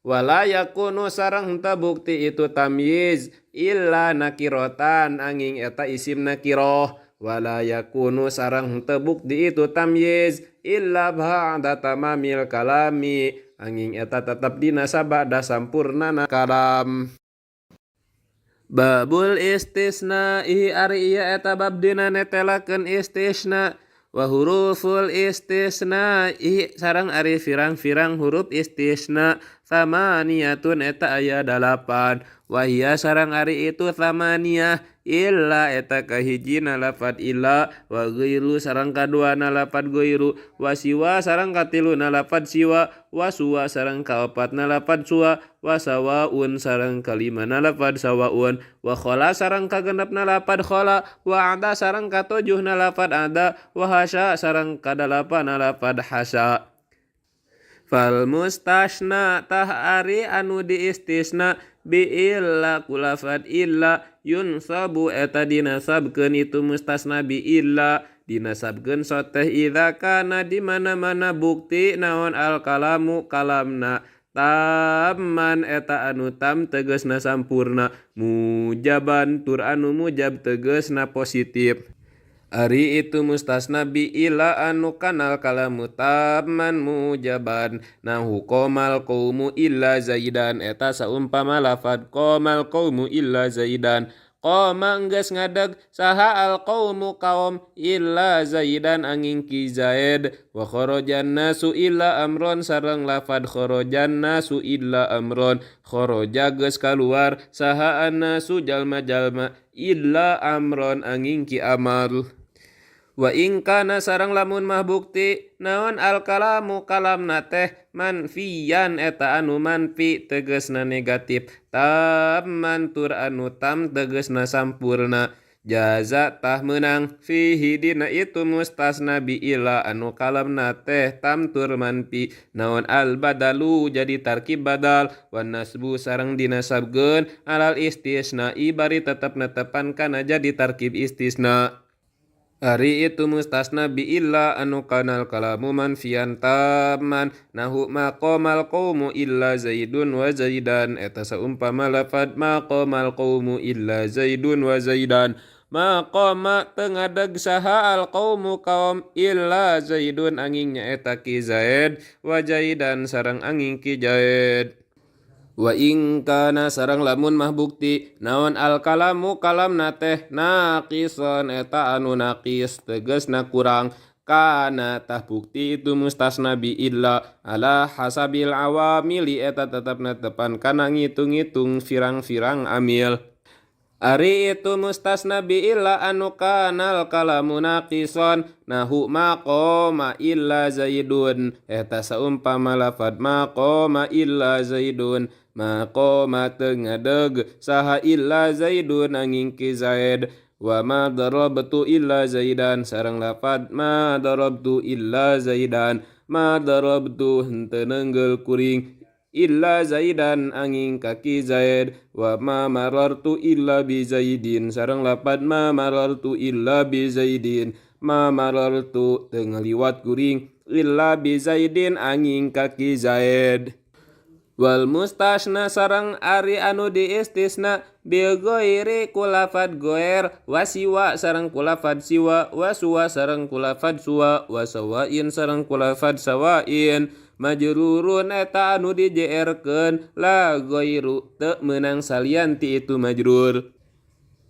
wala yakunu sareng teu bukti itu tamyiz illa nakiratan angin eta isim nakiroh wala yakunu sareng teu bukti itu tamyiz illa ba'da tamamil kalami angin eta tetep dina sabada sampurnana kalam babul istisna'i ari ieu eta bab dina netelakeun istisna wa huruful istisna'i sareng ari firang-firang huruf istisna samaniyatun eta aya 8 wahia sareng ari itu samaniyah illa eta kahijina lafad illa wa ghairu sareng kaduana lafad ghairu wa siwa sareng katiluna lafad siwa wa suwa sareng kaopatna lafad suwa wa sawaun sareng kalimana lafad sawaun wa khala sareng kagenepna lafad khala wa ada sareng katujuhna lafad ada wa hasya sareng kadalapana lafad hasya. Fal mustasna tah ari anu diistisna bi illa kulafad illa yunsabu eta dinasabkeun itu mustasna bi illa dinasabkeun soteh idza kana di mana-mana bukti naon al kalamu kalamna tamman eta anu tam tegasna sampurna mujaban tur anu mujab tegasna positif. Ari itu mustasna bi ila anu kanal kalamu tamman mujaban nahu qomal qaumu illa zaidan eta saumpama lafad qomal qaumu illa zaidan qoma geus ngadeg saha al qaumu kaum illa zaidan angin ki zaid wa kharajan nasu illa amron sareng lafad kharajan nasu illa amron kharaja geus kaluar saha annasu jalma-jalma illa amron angin ki amal. Wa in kana sareng lamun mah bukti naon al kalamu kalamna teh manfiyan eta anu manfi tegasna negatif tamman tur anu tam tegasna sampurna jaza tah menang fihi dina itu mustasna bi ila anu kalamna teh tam tur manfi naon al badalu jadi tarkib badal wan nasbu sareng dinasabkeun alal istisna ibari tetep netepan kana jadi tarkib istisna. Ari itu mustasna bi illa anu kanal kalamu manfiyan tamman nahu maqamal qaumu illa zaidun wa zaidan eta saumpama lafad maqamal qaumu illa zaidun wa zaidan maqama tengadeg saha al qaumu kaum illa zaidun angin nyaeta ki zaid wa zaidan sareng angin ki zaid. Wa in kana sareng lamun mah bukti naon al kalamu kalamna teh naqison eta anu naqis tegasna kurang kana tah bukti itu mustasna bi illa ala hasabil awamili eta tetep netepan kana ngitung-ngitung firang-firang amil. Ari itu mustasna bi illa anu kanal kalamu naqison nahu maqama illa zaidun eta saumpama lafad maqama illa zaidun maqama tengadeg saha illa zaidun angin ki zaid wa ma darabtu illa zaidan sareng lafad ma darabtu illa zaidan ma darabtu henteu neunggel kuring illa zaidan angin kaki zaid wa ma marartu illa bi zaidin sareng lapad ma marartu illa bi zaidin ma marartu teu ngaliwat kuring illa bi zaidin angin kaki zaid. Wal mustasna sareng ari anu diistisna bil ghairi kulafad ghair wa siwa sareng kulafad siwa wa suwa sareng kulafad suwa wa sawain sareng kulafad sawain majrurun eta anu dijeerkeun la ghairu teu meunang salian ti itu majrur.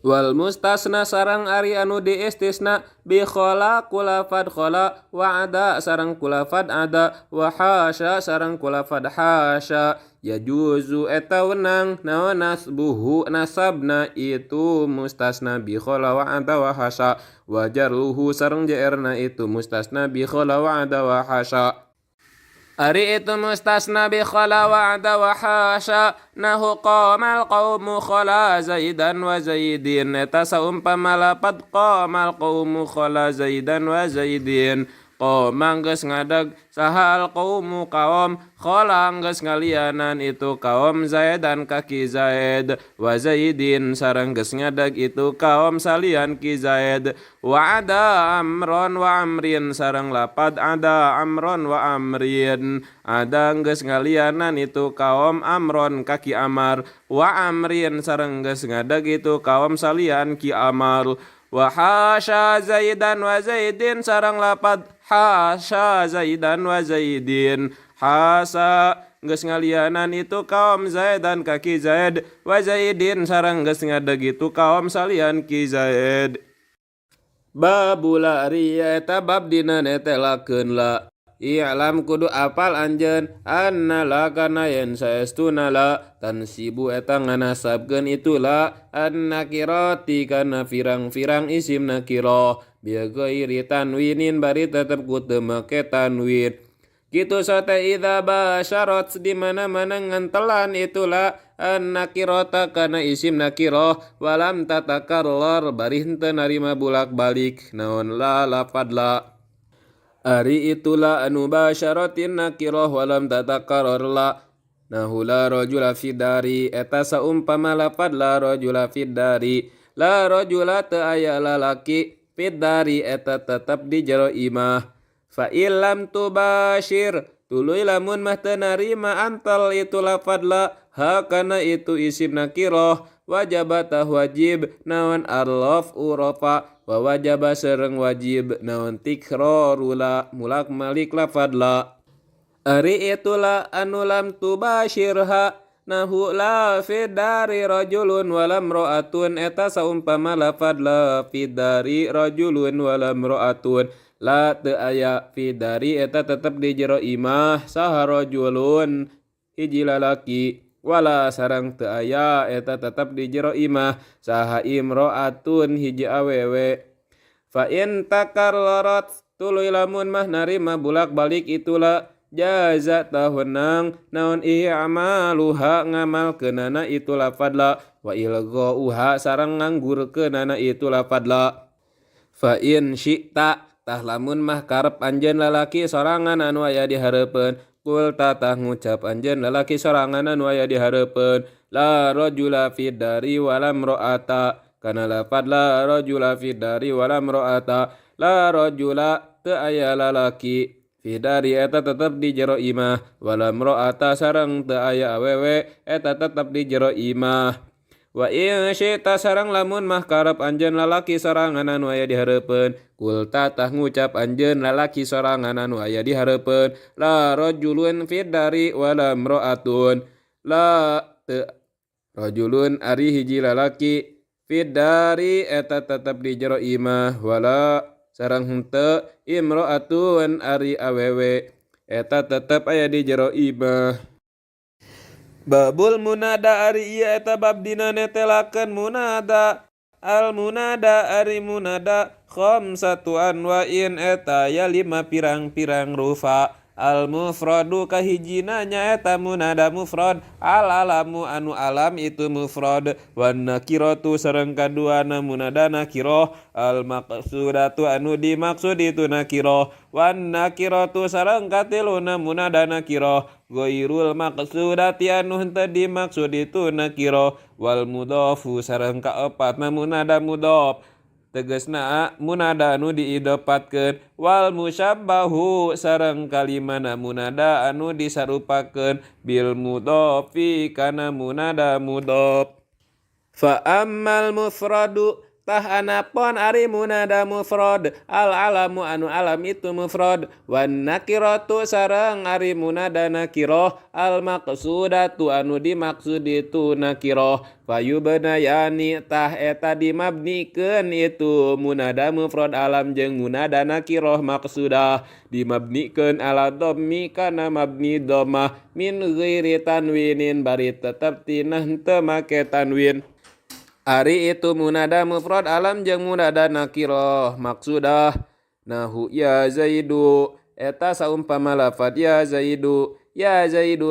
Wal mustasna sareng ari anu diistisna bi khala kulafad khala wa ada sareng kulafad ada wa hasya sareng kulafad hasya yajuzu eta wenang naon nasbuhu nasabna itu mustasna bi khala wa ada wa hasya wa jarruhu sareng jaerna itu mustasna bi khala wa ada wa hasya. Ari itu mustasna bi khala wa ada wa hasya nahu qamal qaumu khala zaidan wa zaidin eta saumpama lapad qamal qaumu khala zaidan wa zaidin qoma geus ngadeg saha al qaumu kaum khala geus ngalianan itu kaum zaidan kaki zaid wa zaidin sareng geus ngadeg itu kaum salian ki zaid wa ada amron wa amrin sareng lapad ada amron wa amrin ada geus ngalianan itu kaum amron kaki amar wa amrin sareng geus ngadeg itu kaum salian ki amar wa hasya zaidan wa zaidin sareng lapad hasya zaidan wa zaidin hasa geus ngalianan itu kaum zaidan kaki zaid wa zaidin sareng geus ngadeg itu kaum salian ki zaid. Babul ari eta bab dina netelakeun la i'lam kudu apal anjeun annala kana yen saestuna la tansibu eta nganasabkeun itu la annakirati kana firang-firang isim nakirah biaghairi tanwinin bari tetep ku teu make tanwin. Kitu sate idza basyarat di mana-mana ngantelan itulah an-nakirata kana isim nakirah walam tatakarrar bari henteu narima bulak-balik naon la lafad la. Ari itulah anu basyaratin nakirah walam tatakarrar la. Nahu la rajula fidari eta saumpama lafad la rajula fidari. La rajula teu aya lalaki fidari eta tetep di jero imah. Fa illam tubashir tuluy lamun mah teu narima antal itu lafad la ha kana itu isim nakirah wajaba tah wajib naon arlof urofa wa wajaba sareng wajib naon tikrarula mulak malik lafad la. Ari itulah anu lam tubashirha nahu la fidari rajulun walam ro'atun eta saumpama lafad la fidari rajulun walam ro'atun la teu aya fidari eta tetep di jero imah saha rajulun hiji lalaki wala sareng teu aya eta tetep di jero imah saha imro'atun hiji awewe. Fa in takarrarat tuluy lamun mah narima bulak-balik itulah jaza tahunang naon i'maluha ngamalkeunana itu lafad la wa ilghauha sareng nganggurkeunana itu lafad la. Fa in syi'ta tah lamun mah karep anjeun lalaki sorangan anu aya di hareupeun kul tah ngucap anjeun lalaki sorangan anu aya di hareupeun la rajula fidari walam ro'ata kana lafad la rajula fidari walam ro'ata la rajula teu aya lalaki fidari eta tetep di jero imah walam ro'ata sareng teu aya awewe eta tetep di jero imah. Wa in syi'ta sareng lamun mah karep anjeun lalaki sorangan anu aya di hareupeun kul tah ngucap anjeun lalaki sorangan anu aya di hareupeun la rajulun fidari walam ro'atun la teu rajulun ari hiji lalaki fidari eta tetep di jero imah wala sareng henteu imro'atun ari awewe eta tetep aya di jero imah. Babul munada ari ieu eta bab dina netelakeun munada. Al munada ari munada khamsatu anwa'in eta ya 5 pirang-pirang rupa. Al mufradu kahijina nyaeta munada mufrad al alamu anu alam itu mufrad wan nakiratu sareng kaduana munada nakirah al maqsudatu anu dimaksud itu nakirah wan nakiratu sareng katiluna munada nakirah ghairul maqsudati anu henteu dimaksud itu nakirah wal mudhafu sareng kaepatna munada mudhaf tegasna munada anu diidopatkeun wal musyabbahu sareng kalimana munada anu disarupakeun bil mudhafi kana munada mudhaf. Fa ammal mufradu tah anapun ari munada mufrad al alamu anu alam itu mufrad wan nakiratu sareng ari munada nakirah al maqsudatu anu dimaksud itu nakirah fayubnayani tah eta dimabnikeun itu munada mufrad alam jeung munada nakirah maqsudah dimabnikeun ala dhammi kana mabni dhammah min ghairi tanwinin bari tetep tina henteu make tanwin. Ari itu munada mufrad alam jeung munada nakirah maksudah nahu ya zaidu eta saumpama lafad ya zaidu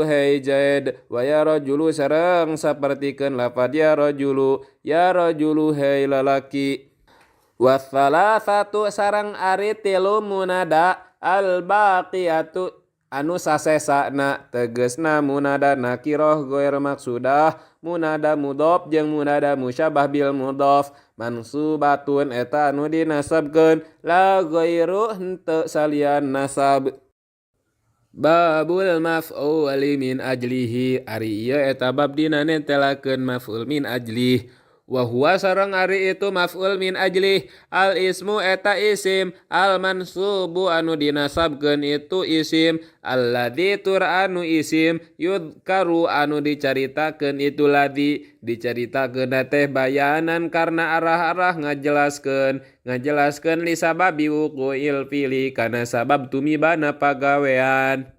hei zaid wa ya rajulu sareng sapertikeun lafad ya rajulu hei lalaki. Wassalasatu sareng ari tilu munada al baqiyatu anu sasesana tegasna munada nakirah ghair maksudah munada mudhaf jeung munada musyabah bil mudhaf mansubatun eta anu dinasabkeun la ghairu henteu salian nasab. Babul maf'ul min ajlihi ari ieu eta bab dina netelakeun maf'ul min ajlih wa huwa sareng ari itu maf'ul min ajlih al ismu eta isim al mansubu anu dinasabkeun itu isim alladzi tur anu isim yudkaru anu dicaritakeun itu ladzi dicaritakeun teh bayanan karena arah-arah ngajelaskeun li sababi wuqu'il fili kana sabab tumibana pagawean.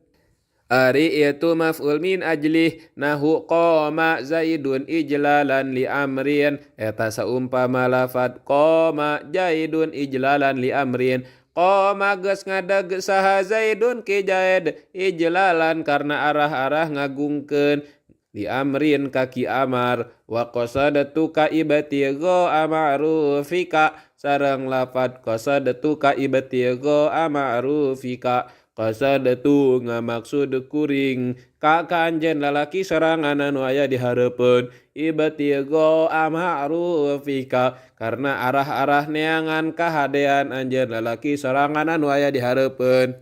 Ari itu maf'ul min ajlih nahu qoma zaidun ijlalan li amrin eta saumpama lafad qoma zaidun ijlalan li amrin qoma geus ngadeg saha zaidun ki zaid ijlalan karena arah-arah ngagungkeun li amrin kaki amar wa qasadatu ka ibtigha ama'rufika sareng lafad qasadatu ka ibtigha ama'rufika qasadatu ngamaksud kuring ka kanjen lalaki sorangan anu aya di hareupeun ibtigha ama'rufika karena arah-arah neangan kahadean anjeun lalaki sorangan anu aya di hareupeun.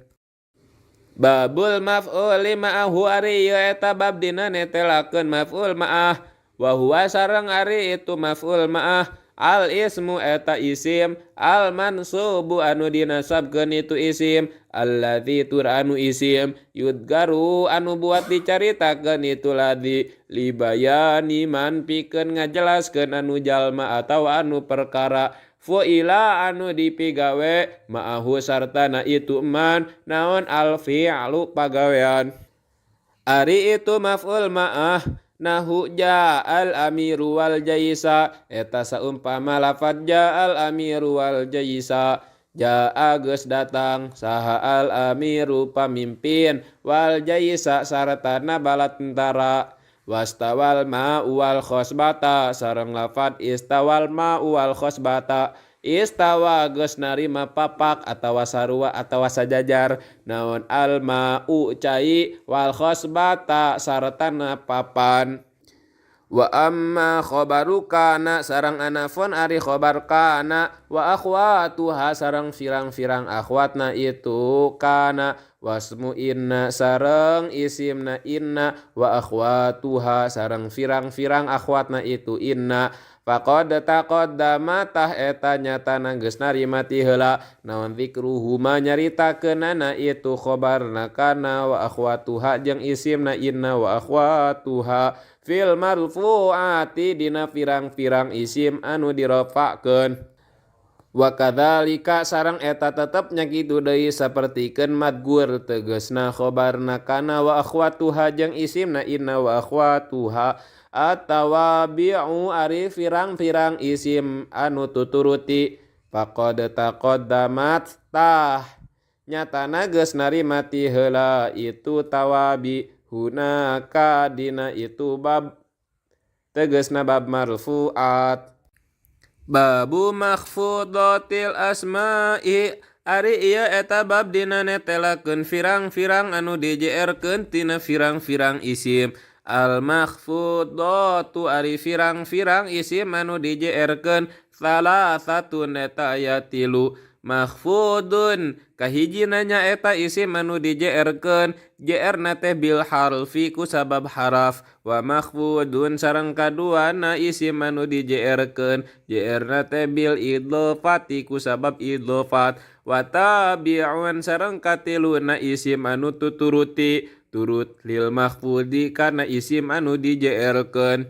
Babul maf'ul ma'ahu ari ieu eta bab dina netelakeun maf'ul ma'ah wa huwa sareng ari itu maf'ul ma'ah al ismu eta isim al mansubu anu dinasabkeun itu isim alladzi tur anu isim yudgaru anu buat dicaritakeun itu ladzi libayani man pikeun ngajelaskeun anu jalma atau anu perkara fu'ila anu dipigawe ma'ahu sartana itu man naon al fi'lu pagawean. Ari itu maf'ul ma'ah nahu ja'al amiru wal jaisa eta saumpama lafad ja'al amiru wal jaisa ja'a geus datang saha al amiru pamimpin wal jaisa sartana bala tentara wastawal ma'u wal khosbata sareng lafad istawal ma'u wal khosbata istawa geus narima papak atawa sarua atawa sajajar naon al ma'u cai wal khosbata sartana papan. Wa amma khobaru kana sarang anafon ari khobar kana wa akhwatuha sarang firang-firang akhwatna itu kana wasmu inna sarang isimna inna wa akhwatuha sarang firang-firang akhwatna itu inna faqad taqaddama tah eta nyatana geus narima ti heula naon zikruhuma nyaritakeunana itu khobarna kana wa akhwatuha jeung isimna inna wa akhwatuha fil marfu'ati dina firang-firang isim anu dirafa'keun. Wa kadzalika sareng eta tetep nya kitu deui sapertikeun madgur tegasna khobarna kana wa akhwatuha jeung isimna inna wa akhwatuha atawabi'u ari firang-firang isim anu tuturuti faqad taqaddamat tah nyatana geus narima ti heula itu tawabi hunaka dina itu bab tegasna bab marfu'at. Babu makhfudatil asma'i ari ieu eta bab dina netelakeun firang-firang anu dijeerkeun tina firang-firang isim. Al makhfudatu ari firang-firang isim anu dijeerkeun salasatun eta aya tilu. Makhfudun kahijina nya eta isim anu dijeerkeun jeerna teh bil harfi ku sabab haraf wa makhfudun sareng kaduana isim anu dijeerkeun jeerna teh bil idlofati ku sabab idlofat wa tabi'un sareng katiluna isim anu tuturuti turut lil makhfudi kana isim anu dijeerkeun.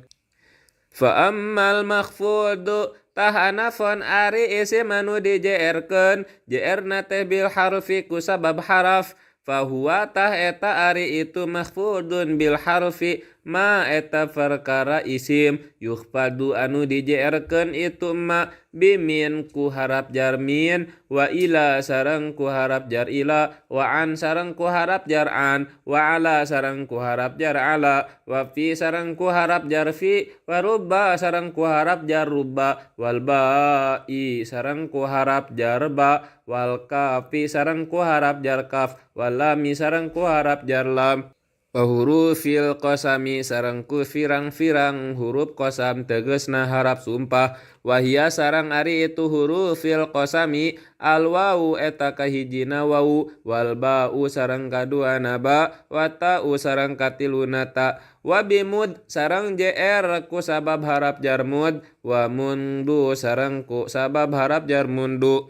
Fa ammal makhfudu tah anafon ari isim anu dijeerkeun jeerna teh bil harfi ku sabab haraf fahuwa tah eta ari itu makhfudun bil harfi ma eta perkara isim yukhfadu anu dijeerkeun itu ma bimin ku harap jar min wa ila sareng ku harap jar ila wa an sareng ku harap jar an wa ala sareng ku harap jar ala wa fi sareng ku harap jar fi wa rubba sareng ku harap jar rubba wal ba'i sareng ku harap jar ba wal kafi sareng ku harap jar kaf wal lam sareng ku harap jar lam. wa hurufil qasami sareng ku firang-firang huruf qasam tegasna harap sumpah wahia sareng ari itu hurufil qasami al wau eta kahijina wau wal ba'u sareng kaduana ba wa ta'u sareng katiluna ta wa bimud sareng jr ku sabab harap jar mud wa mundu sareng ku sabab harap jar mundu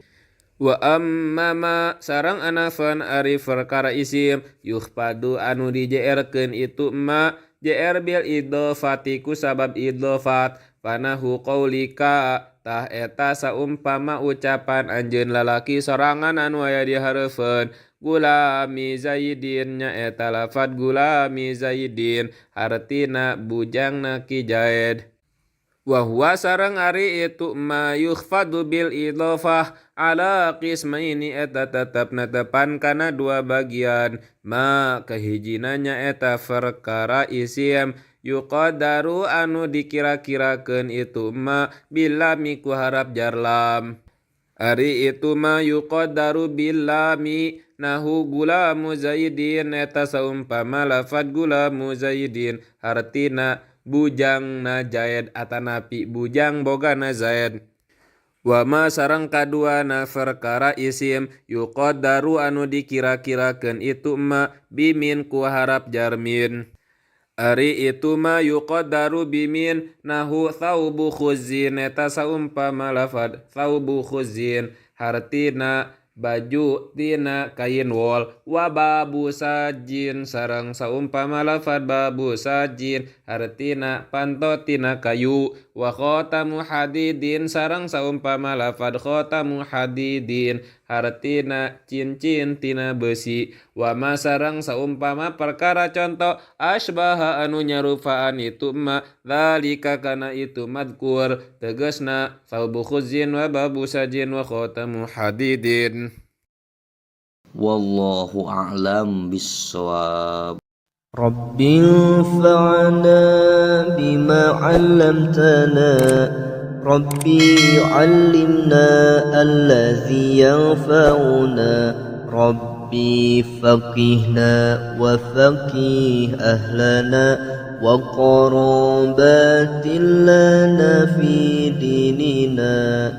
wa amma sarang anafan ari perkara isim yukhpadu anu di jrkeun itu ma jr bil idhofati ku sabab idhofat panahu qaulika tah eta saumpama ucapan anjeun lalaki sorangan anu aya di hareupeun gulami zaidin nya eta lafad gulami zaidin artina bujangna ki Zaid wa huwa sareng ari itu ma yukhfadu bil idhofah ala qismaini eta tetep netepan kana dua bagian ma kahijina nya eta perkara isim yuqadaru anu dikira-kirakeun itu ma bilami ku harap jar lam ari itu ma yuqadaru bilami nahu gulamu zaidin eta saumpama lafad gulamu zaidin artina bujang na Zaid atanapi bujang boga na Zaid wa ma sareng kadua na perkara isim yuqaddaru anu dikira-kirakeun itu ma bimin ku harap jarmin ari itu ma yuqaddaru bimin nahu thaubu khuzin eta saumpama lafad thaubu khuzin hartina baju tina kain wol wa babu sajin sareng saumpama lafad babu sajin artina panto tina kayu wa khatamu hadidin sareng saumpama lafad khatamu hadidin artina cincin tina besi wa ma sareng saumpama perkara contoh asbaha anu nyarupaan itu ma dzalika kana itu madkur tegasna saubu khuzin wa babu sajin wa khatamu hadidin wallahu a'lam bissawab. Rabbi anfa'na bima 'allamtana Rabbi 'allimna alladhi yanfa'una Rabbi faqihna wa faqih ahlana wa qarabatin lana fi dinina